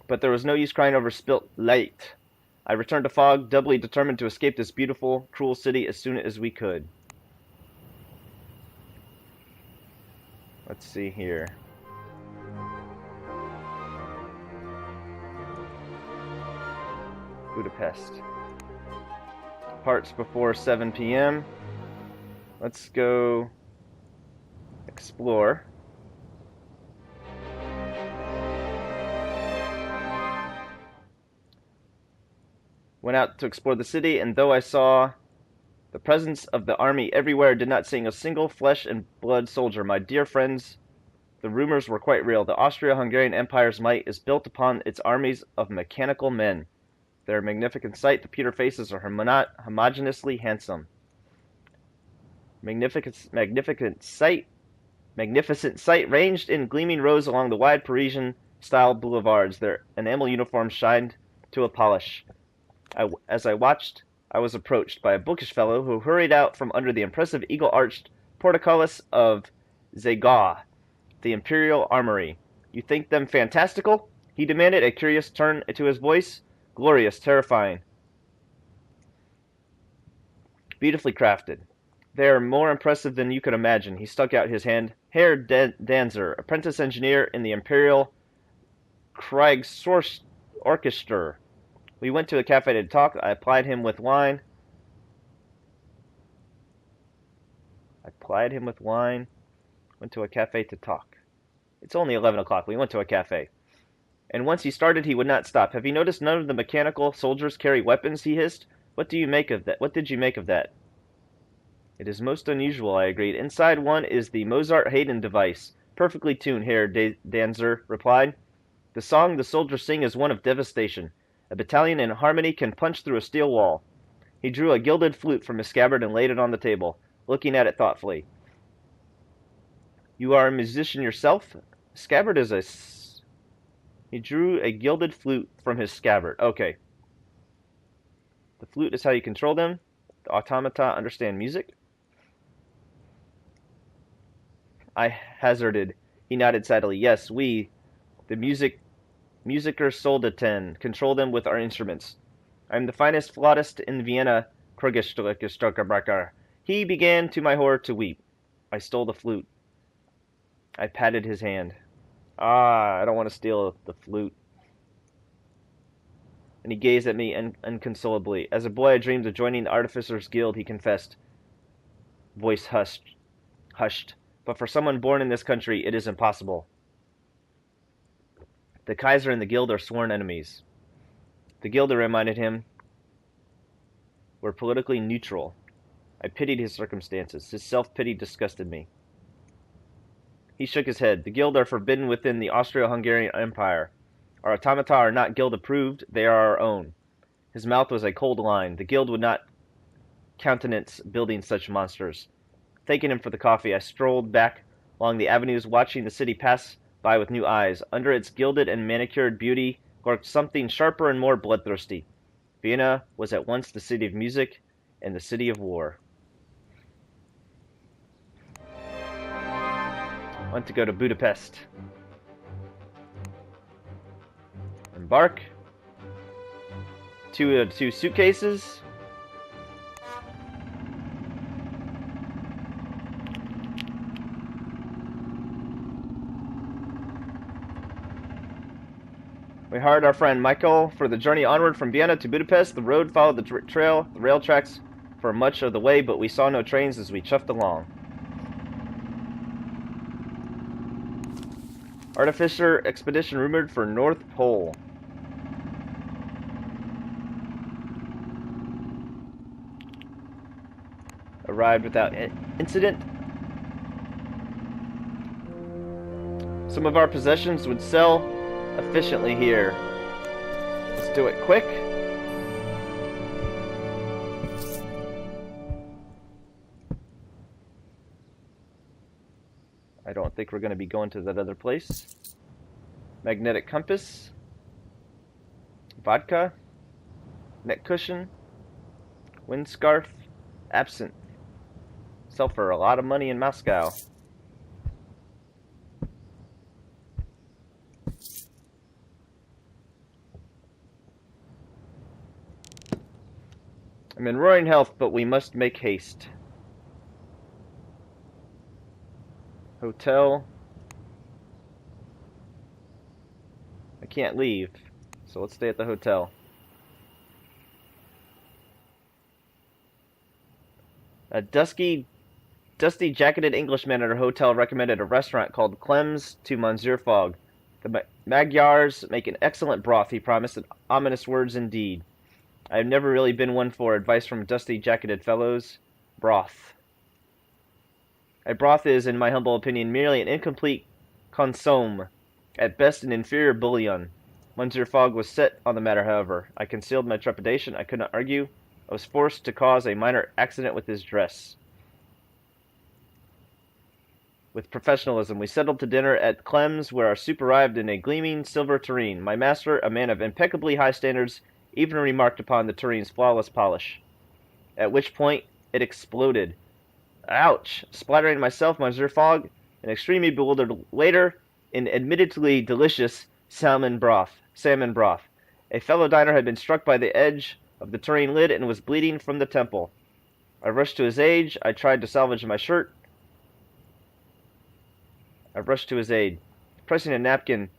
But there was no use crying over spilt light. I returned to Fogg, doubly determined to escape this beautiful, cruel city as soon as we could. Let's see here. Budapest. Parts before 7 p.m. Let's go explore. Went out to explore the city, and though I saw the presence of the army everywhere, did not see a single flesh and blood soldier. My dear friends, the rumors were quite real. The Austro-Hungarian Empire's might is built upon its armies of mechanical men. They're a magnificent sight. The pewter faces are homogeneously handsome. Magnificent sight ranged in gleaming rows along the wide Parisian style boulevards. Their enamel uniforms shined to a polish. As I watched, I was approached by a bookish fellow who hurried out from under the impressive eagle-arched portcullis of Zagar, the Imperial Armory. You think them fantastical? He demanded, a curious turn to his voice. Glorious, terrifying. Beautifully crafted. They are more impressive than you could imagine. He stuck out his hand. Herr Danzer, apprentice engineer in the Imperial Orchestra. We went to a cafe to talk. I plied him with wine. Went to a cafe to talk. It's only 11 o'clock. We went to a cafe. And once he started, he would not stop. Have you noticed none of the mechanical soldiers carry weapons? He hissed. What do you make of that? What did you make of that? It is most unusual, I agreed. Inside one is the Mozart-Haydn device. Perfectly tuned, Herr Danzer replied. The song the soldiers sing is one of devastation. A battalion in harmony can punch through a steel wall. He drew a gilded flute from his scabbard and laid it on the table, looking at it thoughtfully. You are a musician yourself? Scabbard is a... He drew a gilded flute from his scabbard. Okay. The flute is how you control them. The automata understand music. I hazarded. He nodded sadly. Yes, we, the musicers soldaten, control them with our instruments. I am the finest flautist in Vienna, Krugestückerbrecher. He began, to my horror, to weep. I stole the flute. I patted his hand. I don't want to steal the flute. And he gazed at me inconsolably. As a boy, I dreamed of joining the Artificers' Guild, he confessed. Voice hushed. But for someone born in this country, it is impossible. The Kaiser and the Guild are sworn enemies. The Guild, I reminded him, were politically neutral. I pitied his circumstances. His self-pity disgusted me. He shook his head. The Guild are forbidden within the Austro-Hungarian Empire. Our automata are not Guild-approved. They are our own. His mouth was a cold line. The Guild would not countenance building such monsters. Thanking him for the coffee, I strolled back along the avenues, watching the city pass by with new eyes. Under its gilded and manicured beauty lurked something sharper and more bloodthirsty. Vienna was at once the city of music and the city of war. I want to go to Budapest. Embark. Two suitcases. We hired our friend Michael for the journey onward from Vienna to Budapest. The road followed the rail tracks for much of the way, but we saw no trains as we chuffed along. Artificer expedition rumored for North Pole. Arrived without incident. Some of our possessions would sell efficiently here. Let's do it quick. I don't think we're going to be going to that other place. Magnetic compass. Vodka. Neck cushion. Windscarf. Absinthe. Sell for a lot of money in Moscow. I'm in roaring health, but we must make haste. Hotel. I can't leave, so let's stay at the hotel. A dusty-jacketed Englishman at our hotel recommended a restaurant called Clem's to Monsieur Fogg. The Magyars make an excellent broth, he promised, and ominous words indeed. I have never really been one for advice from dusty-jacketed fellows. Broth. A broth is, in my humble opinion, merely an incomplete consomme, at best an inferior bouillon. Monsieur Fogg was set on the matter, however. I concealed my trepidation. I could not argue. I was forced to cause a minor accident with his dress. With professionalism, we settled to dinner at Clem's, where our soup arrived in a gleaming silver tureen. My master, a man of impeccably high standards, even remarked upon the turene's flawless polish. At which point, it exploded. Ouch! Splattering myself, Monsieur Fogg, an extremely bewildered waiter, in admittedly delicious salmon broth. A fellow diner had been struck by the edge of the tureen lid and was bleeding from the temple. I rushed to his aid. I tried to salvage my shirt. I rushed to his aid, pressing a napkin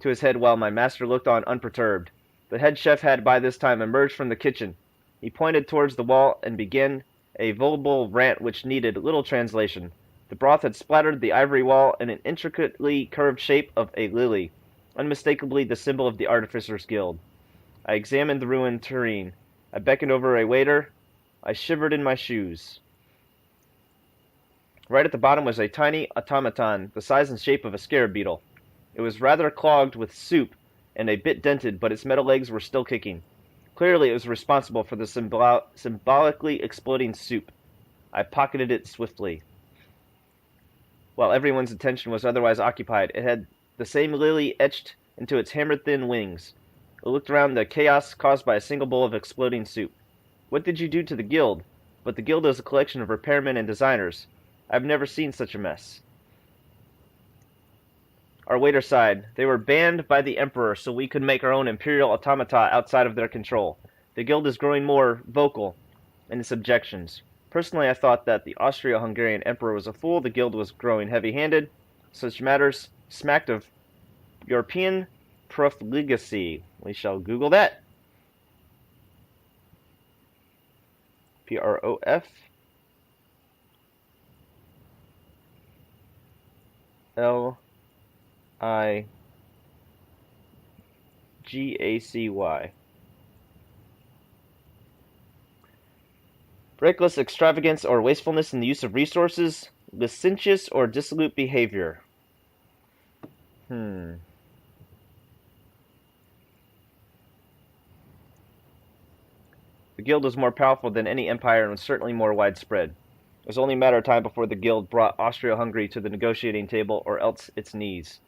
to his head while my master looked on unperturbed. The head chef had by this time emerged from the kitchen. He pointed towards the wall and began a voluble rant which needed little translation. The broth had splattered the ivory wall in an intricately curved shape of a lily, unmistakably the symbol of the Artificers' Guild. I examined the ruined tureen. I beckoned over a waiter. I shivered in my shoes. Right at the bottom was a tiny automaton, the size and shape of a scarab beetle. It was rather clogged with soup and a bit dented, but its metal legs were still kicking. Clearly it was responsible for the symbolically exploding soup. I pocketed it swiftly. While everyone's attention was otherwise occupied, it had the same lily etched into its hammer-thin wings. It looked around the chaos caused by a single bowl of exploding soup. What did you do to the guild? But the guild is a collection of repairmen and designers. I've never seen such a mess. Our waiter sighed. They were banned by the Emperor so we could make our own imperial automata outside of their control. The guild is growing more vocal in its objections. Personally, I thought that the Austro-Hungarian Emperor was a fool. The guild was growing heavy-handed. Such matters smacked of European profligacy. We shall Google that. Profligacy. Reckless extravagance or wastefulness in the use of resources, licentious or dissolute behavior. The guild was more powerful than any empire and was certainly more widespread. It was only a matter of time before the guild brought Austria-Hungary to the negotiating table, or else its knees.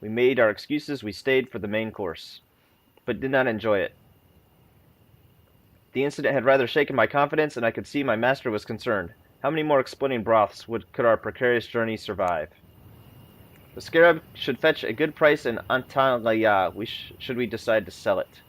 We made our excuses. We stayed for the main course, but did not enjoy it. The incident had rather shaken my confidence, and I could see my master was concerned. How many more exploding broths could our precarious journey survive? The scarab should fetch a good price in Antalya, should we decide to sell it.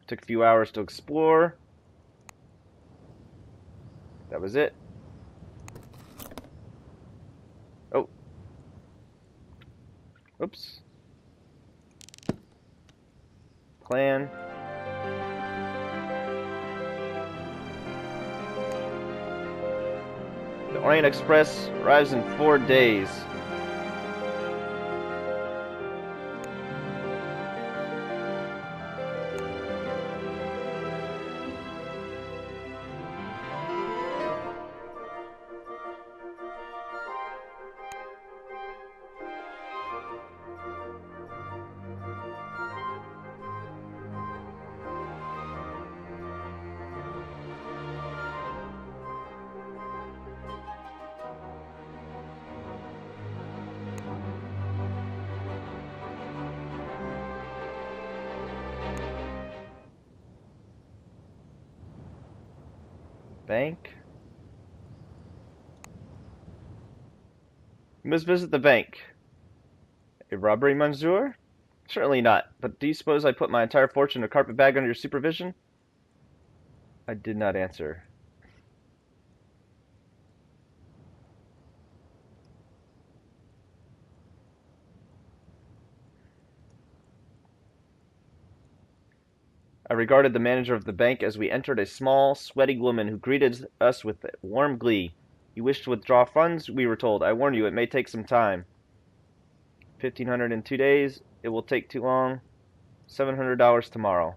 Took a few hours to explore. That was it. Oh. Oops. Plan. The Orient Express arrives in 4 days. Bank. You must visit the bank. A robbery, monsieur? Certainly not. But do you suppose I put my entire fortune in a carpet bag under your supervision? I did not answer. I regarded the manager of the bank as we entered, a small, sweaty woman who greeted us with warm glee. You wish to withdraw funds? We were told. I warn you, it may take some time. 1,500 in 2 days. It will take too long. $700 tomorrow.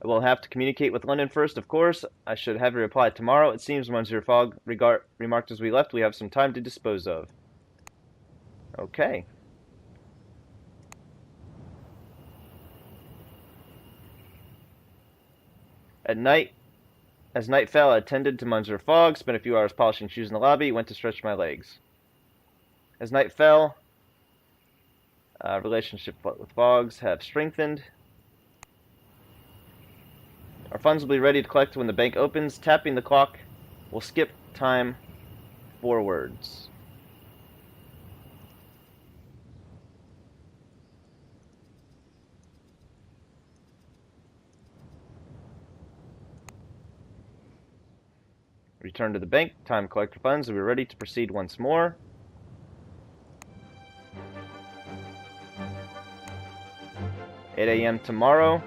I will have to communicate with London first, of course. I should have a reply tomorrow. It seems, Monsieur Fogg remarked as we left, we have some time to dispose of. Okay. At night, as night fell, I attended to Monsieur Fogg, spent a few hours polishing shoes in the lobby, went to stretch my legs. As night fell, relationship with Foggs have strengthened. Our funds will be ready to collect when the bank opens. Tapping the clock will skip time forwards. Return to the bank. Time to collect our funds. We're ready to proceed once more. "8 a.m. tomorrow.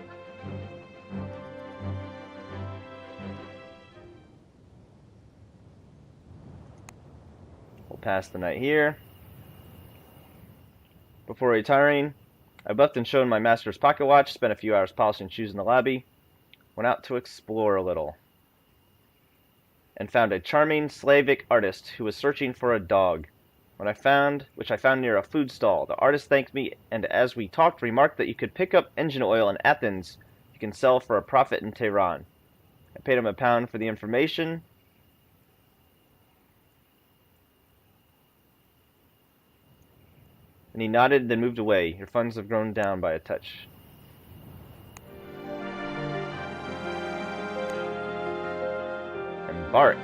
We'll pass the night here. Before retiring, I buffed and shown my master's pocket watch, spent a few hours polishing shoes in the lobby, went out to explore a little, and found a charming Slavic artist who was searching for a dog, which I found near a food stall. The artist thanked me, and as we talked, remarked that you could pick up engine oil in Athens you can sell for a profit in Tehran. I paid him £1 for the information. And he nodded, then moved away. Your funds have grown down by a touch. Embark.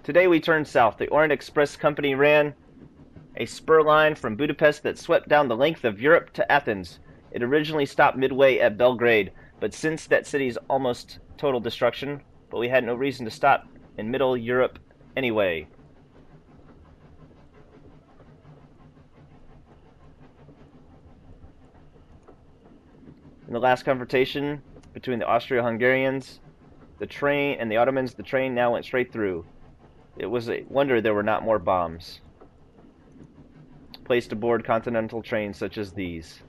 Today we turned south. The Orient Express Company ran a spur line from Budapest that swept down the length of Europe to Athens. It originally stopped midway at Belgrade, but since that city's almost total destruction, but we had no reason to stop in Middle Europe anyway. In the last confrontation between the Austro-Hungarians, the train, and the Ottomans, the train now went straight through. It was a wonder there were not more bombs placed aboard continental trains such as these.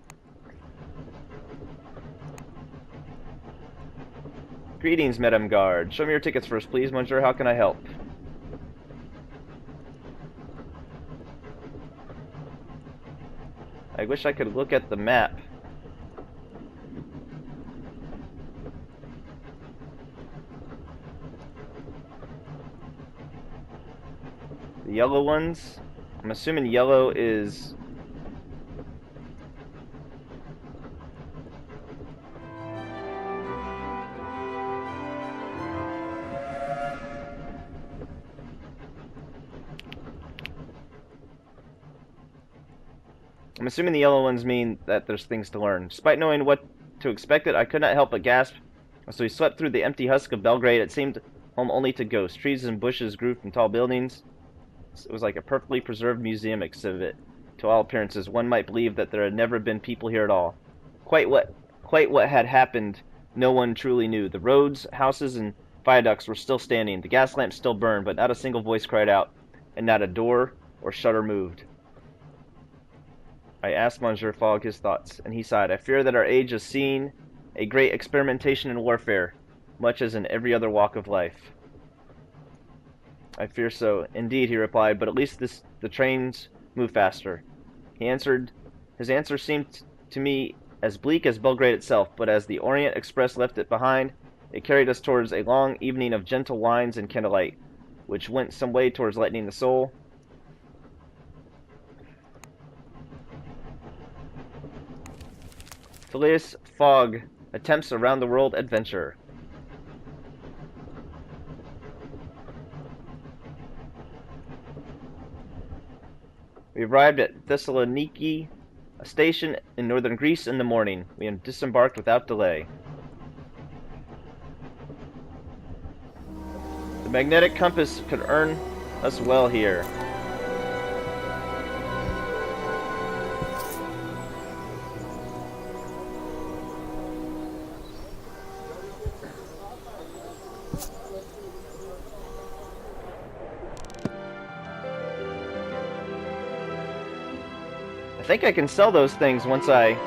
Greetings, Madame Guard. Show me your tickets first, please, Monsieur. How can I help? I wish I could look at the map. The yellow ones? I'm assuming yellow is... I'm assuming the yellow ones mean that there's things to learn. Despite knowing what to expect, I could not help but gasp. As we swept through the empty husk of Belgrade, it seemed home only to ghosts. Trees and bushes grew from tall buildings. It was like a perfectly preserved museum exhibit. To all appearances, one might believe that there had never been people here at all. Quite what had happened, no one truly knew. The roads, houses, and viaducts were still standing. The gas lamps still burned, but not a single voice cried out, and not a door or shutter moved. I asked Monsieur Fogg his thoughts, and he sighed. I fear that our age is seeing a great experimentation in warfare, much as in every other walk of life. I fear so. Indeed, he replied, but at least the trains move faster. His answer seemed to me as bleak as Belgrade itself, but as the Orient Express left it behind, it carried us towards a long evening of gentle wines and candlelight, which went some way towards lightening the soul. Phileas Fogg attempts a round-the-world adventure. We arrived at Thessaloniki, a station in northern Greece, in the morning. We disembarked without delay. The magnetic compass could earn us well here. I think I can sell those things once I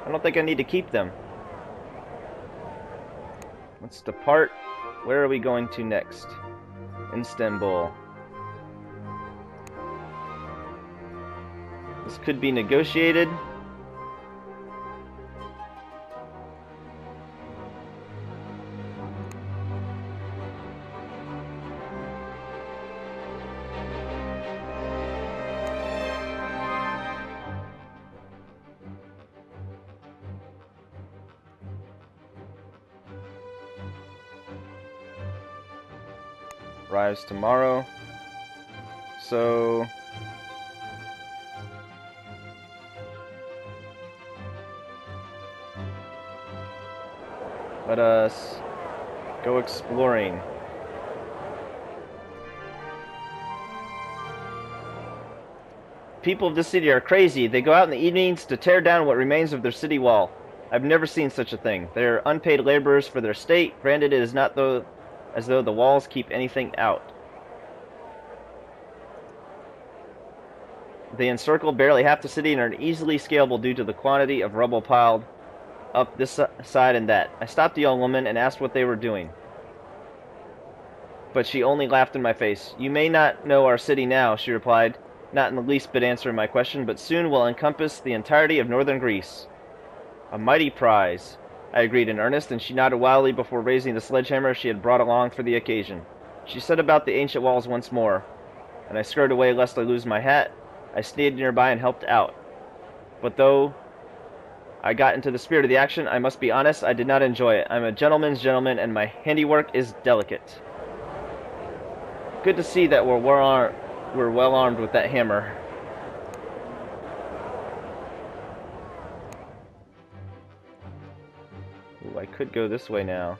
don't think I need to keep them. Let's depart. Where are we going to next? Istanbul. This could be negotiated. Arrives tomorrow. So let us go exploring. People of this city are crazy. They go out in the evenings to tear down what remains of their city wall. I've never seen such a thing. They are unpaid laborers for their state. Granted, it is not as though the walls keep anything out. They encircle barely half the city and are easily scalable due to the quantity of rubble piled up this side and that. I stopped the young woman and asked what they were doing, but she only laughed in my face. You may not know our city now, she replied, not in the least bit answering my question, but soon will encompass the entirety of northern Greece. A mighty prize, I agreed in earnest, and she nodded wildly before raising the sledgehammer she had brought along for the occasion. She set about the ancient walls once more, and I scurried away lest I lose my hat. I stayed nearby and helped out. But though I got into the spirit of the action, I must be honest, I did not enjoy it. I'm a gentleman's gentleman, and my handiwork is delicate. Good to see that we're well armed with that hammer. Ooh, I could go this way now,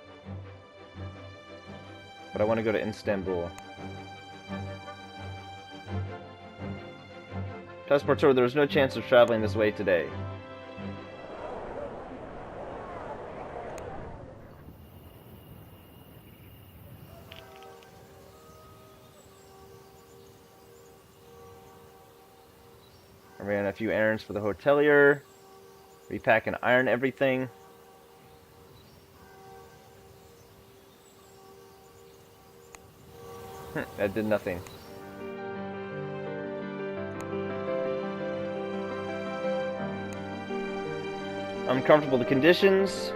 but I want to go to Istanbul. Passepartout, there is no chance of traveling this way today. I ran a few errands for the hotelier, repack and iron everything. That did nothing. Uncomfortable the conditions.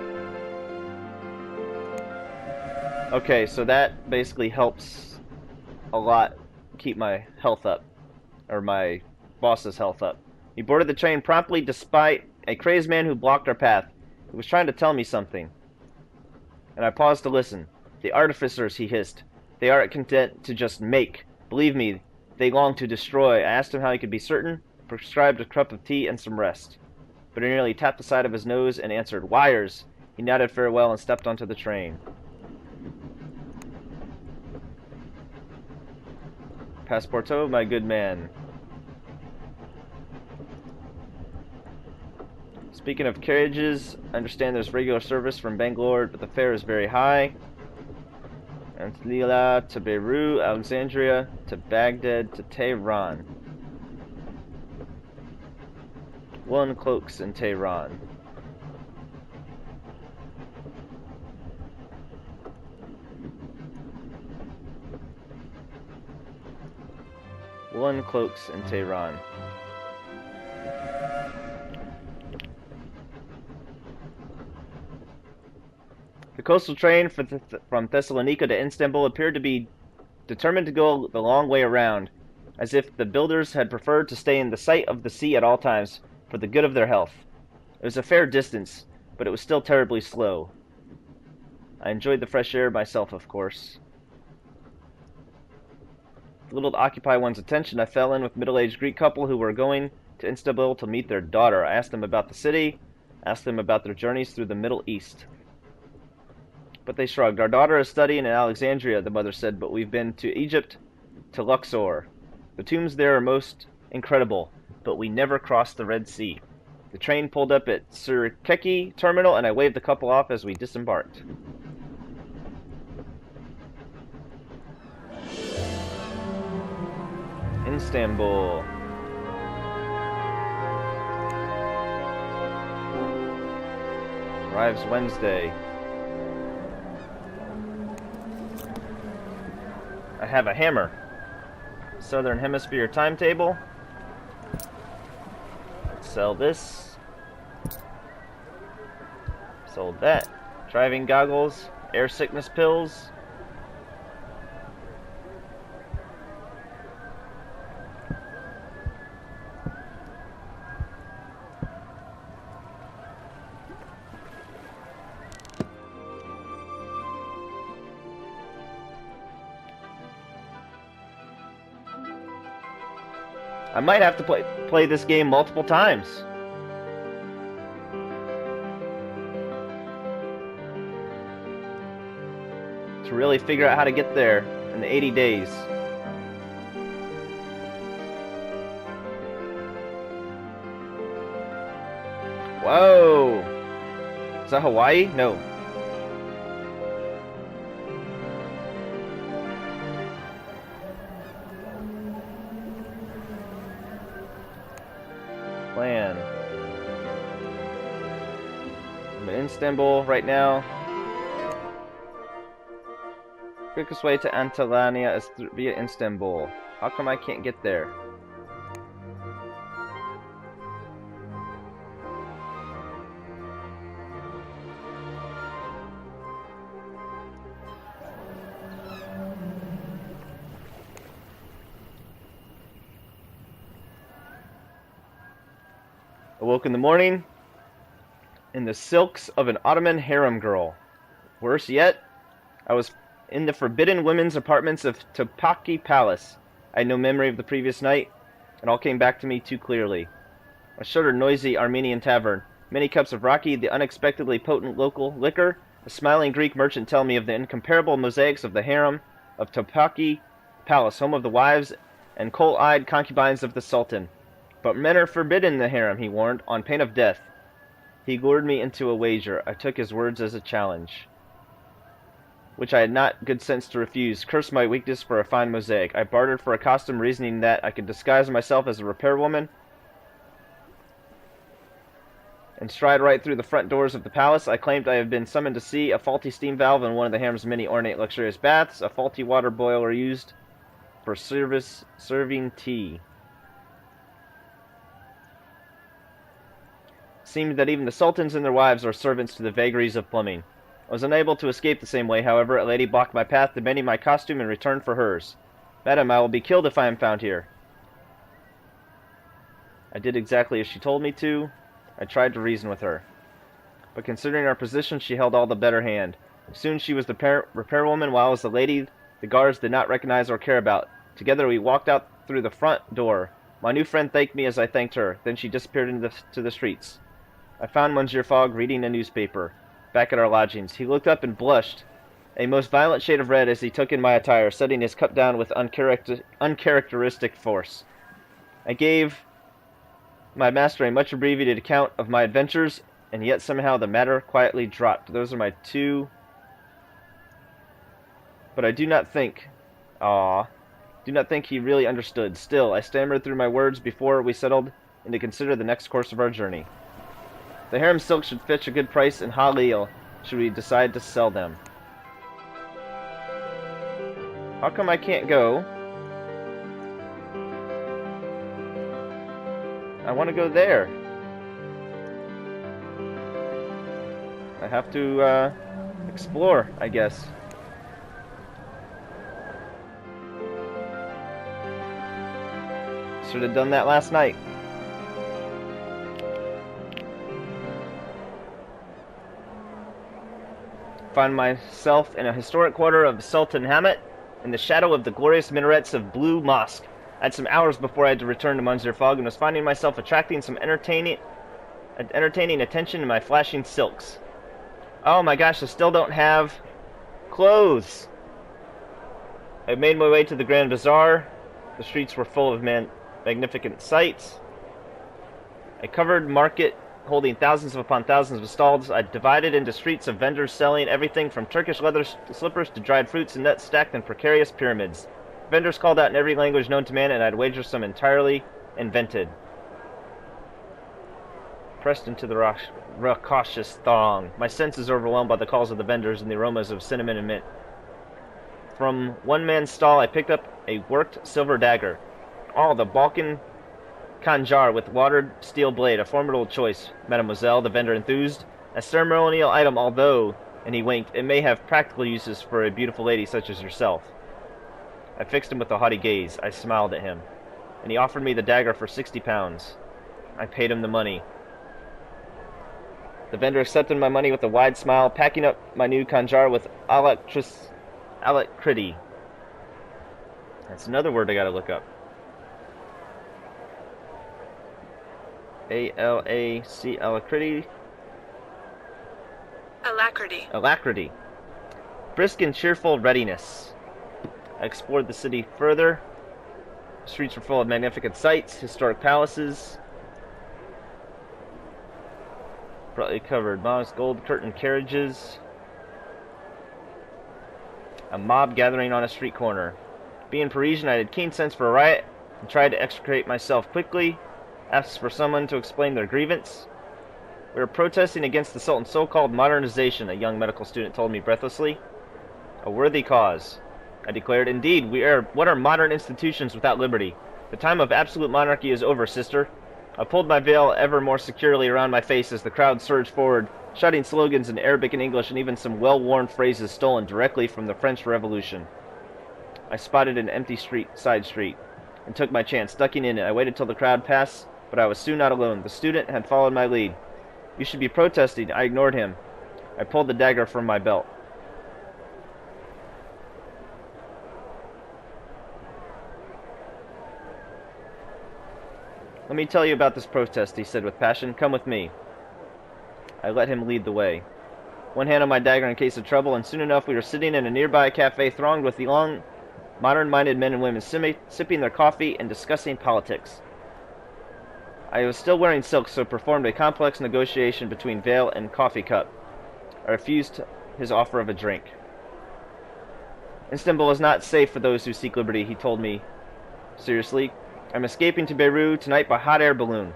Okay, so that basically helps a lot keep my health up, or my boss's health up. He boarded the train promptly despite a crazed man who blocked our path. He was trying to tell me something, and I paused to listen. The artificers, he hissed. They aren't content to just make. Believe me, they long to destroy. I asked him how he could be certain, prescribed a cup of tea and some rest. But he nearly tapped the side of his nose and answered, "Wires!" He nodded farewell and stepped onto the train. Passepartout, my good man. Speaking of carriages, I understand there's regular service from Bangalore, but the fare is very high. Antlia to Beirut, Alexandria to Baghdad to Tehran. Woolen cloaks in Tehran. Woolen cloaks in Tehran. The coastal train from Thessalonica to Istanbul appeared to be determined to go the long way around, as if the builders had preferred to stay in the sight of the sea at all times for the good of their health. It was a fair distance, but it was still terribly slow. I enjoyed the fresh air myself, of course. Little to occupy one's attention, I fell in with a middle-aged Greek couple who were going to Istanbul to meet their daughter. I asked them about the city, asked them about their journeys through the Middle East. But they shrugged. Our daughter is studying in Alexandria, the mother said, but we've been to Egypt, to Luxor. The tombs there are most incredible, but we never crossed the Red Sea. The train pulled up at Sirkeci terminal, and I waved the couple off as we disembarked. Istanbul. Arrives Wednesday. I have a hammer. Southern Hemisphere timetable. Sell this. Sold that. Driving goggles. Air sickness pills. I might have to play this game multiple times. To really figure out how to get there in the 80 days. Whoa! Is that Hawaii? No. Plan. I'm in Istanbul right now. Quickest way to Antalya is via Istanbul. How come I can't get there? Awoke in the morning in the silks of an Ottoman harem girl. Worse yet, I was in the forbidden women's apartments of Topkapi Palace. I had no memory of the previous night, and all came back to me too clearly. A shorter, noisy Armenian tavern, many cups of raki, the unexpectedly potent local liquor, a smiling Greek merchant tell me of the incomparable mosaics of the harem of Topkapi Palace, home of the wives and coal-eyed concubines of the Sultan. But men are forbidden in the harem, he warned, on pain of death. He lured me into a wager. I took his words as a challenge, which I had not good sense to refuse. Cursed my weakness for a fine mosaic. I bartered for a costume, reasoning that I could disguise myself as a repairwoman and stride right through the front doors of the palace. I claimed I had been summoned to see a faulty steam valve in one of the harem's many ornate luxurious baths, a faulty water boiler used for serving tea. It seemed that even the sultans and their wives are servants to the vagaries of plumbing. I was unable to escape the same way, however. A lady blocked my path, demanding my costume in return for hers. Madam, I will be killed if I am found here. I did exactly as she told me to. I tried to reason with her. But considering our position, she held all the better hand. Soon she was the repairwoman, while I was the lady the guards did not recognize or care about. Together we walked out through the front door. My new friend thanked me as I thanked her. Then she disappeared into the streets. I found Monsieur Fogg reading a newspaper back at our lodgings. He looked up and blushed, a most violent shade of red, as he took in my attire, setting his cup down with uncharacteristic force. I gave my master a much abbreviated account of my adventures, and yet somehow the matter quietly dropped. Those are my two. But I do not think he really understood. Still, I stammered through my words before we settled in to consider the next course of our journey. The harem silk should fetch a good price in Halil, should we decide to sell them. How come I can't go? I want to go there. I have to, explore, I guess. Should have done that last night. Find myself in a historic quarter of Sultan Hamid, in the shadow of the glorious minarets of Blue Mosque. I had some hours before I had to return to Monsieur Fogg, and was finding myself attracting some entertaining attention in my flashing silks. Oh my gosh, I still don't have clothes. I made my way to the Grand Bazaar. The streets were full of magnificent sights. A covered market holding thousands upon thousands of stalls. I divided into streets of vendors selling everything from Turkish leather slippers to dried fruits and nuts stacked in precarious pyramids. Vendors called out in every language known to man, and I'd wager some entirely invented. Pressed into the raucous throng, my senses overwhelmed by the calls of the vendors and the aromas of cinnamon and mint. From one man's stall I picked up a worked silver dagger. Oh, the Balkan Khanjar with watered steel blade, a formidable choice, mademoiselle, the vendor enthused. A ceremonial item, although, and he winked, it may have practical uses for a beautiful lady such as yourself. I fixed him with a haughty gaze. I smiled at him, and he offered me the dagger for 60 pounds. I paid him the money. The vendor accepted my money with a wide smile, packing up my new Khanjar with alacrity. That's another word I gotta look up. A-L-A-C, alacrity. Alacrity. Alacrity. Brisk and cheerful readiness. I explored the city further. The streets were full of magnificent sights, historic palaces, brightly covered modest gold curtained carriages, a mob gathering on a street corner. Being Parisian, I had keen sense for a riot and tried to extricate myself quickly, asked for someone to explain their grievance. We were protesting against the Sultan's so-called modernization, a young medical student told me breathlessly. A worthy cause, I declared. Indeed, what are modern institutions without liberty? The time of absolute monarchy is over, sister. I pulled my veil ever more securely around my face as the crowd surged forward, shouting slogans in Arabic and English and even some well-worn phrases stolen directly from the French Revolution. I spotted an empty side street, and took my chance, ducking in it. I waited till the crowd passed, but I was soon not alone. The student had followed my lead. You should be protesting. I ignored him. I pulled the dagger from my belt. Let me tell you about this protest, he said with passion. Come with me. I let him lead the way. One hand on my dagger in case of trouble, and soon enough we were sitting in a nearby cafe thronged with young, modern-minded men and women sipping their coffee and discussing politics. I was still wearing silk, so performed a complex negotiation between veil and coffee cup. I refused his offer of a drink. Istanbul is not safe for those who seek liberty, he told me seriously. I'm escaping to Beirut tonight by hot air balloon.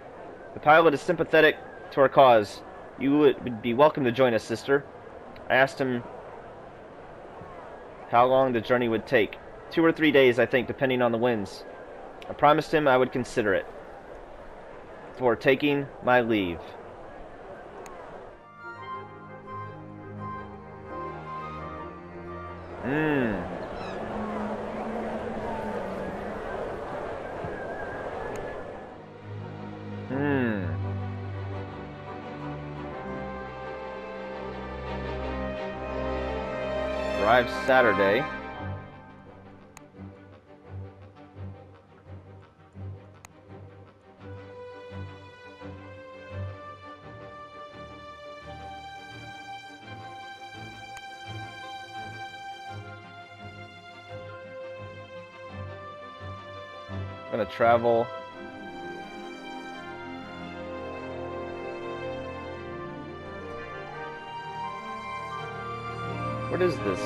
The pilot is sympathetic to our cause. You would be welcome to join us, sister. I asked him how long the journey would take. 2 or 3 days, I think, depending on the winds. I promised him I would consider it before taking my leave. Arrived Saturday. Gonna travel. What is this?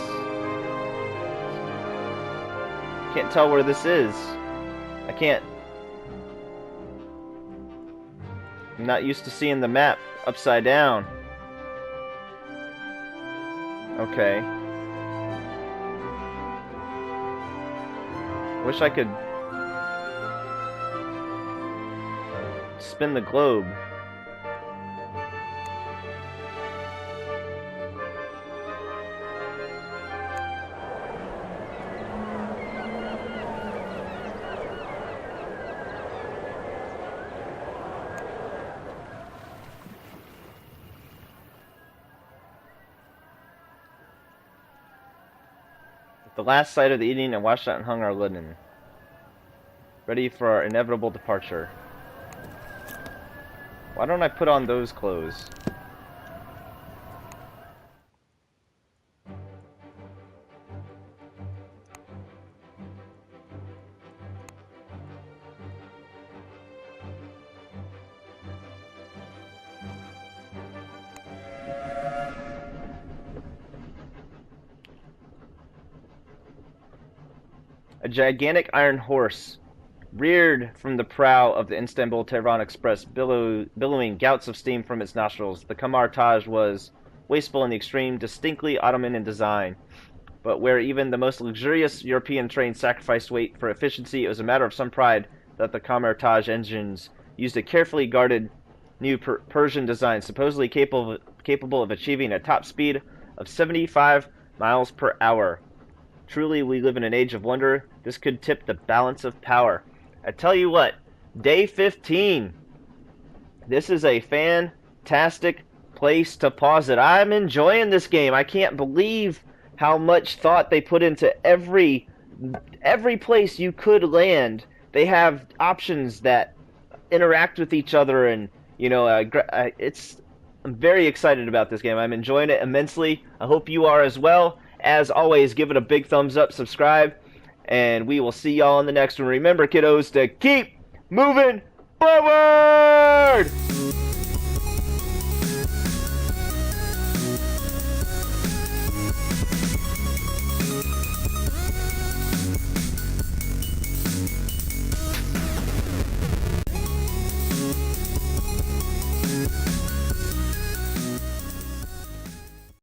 Can't tell where this is. I can't. I'm not used to seeing the map upside down. Okay. Wish I could spin the globe. The last sight of the evening, I washed out and hung our linen, ready for our inevitable departure. Why don't I put on those clothes? A gigantic iron horse reared from the prow of the Istanbul-Tehran Express, billowing gouts of steam from its nostrils. The Kamar Taj was wasteful in the extreme, distinctly Ottoman in design. But where even the most luxurious European train sacrificed weight for efficiency, it was a matter of some pride that the Kamertaj engines used a carefully guarded new Persian design, supposedly capable of achieving a top speed of 75 miles per hour. Truly, we live in an age of wonder. This could tip the balance of power. I tell you what, day 15. This is a fantastic place to pause it. I'm enjoying this game. I can't believe how much thought they put into every place you could land. They have options that interact with each other, and I'm very excited about this game. I'm enjoying it immensely. I hope you are as well. As always, give it a big thumbs up, subscribe, and we will see y'all in the next one. Remember, kiddos, to keep moving forward!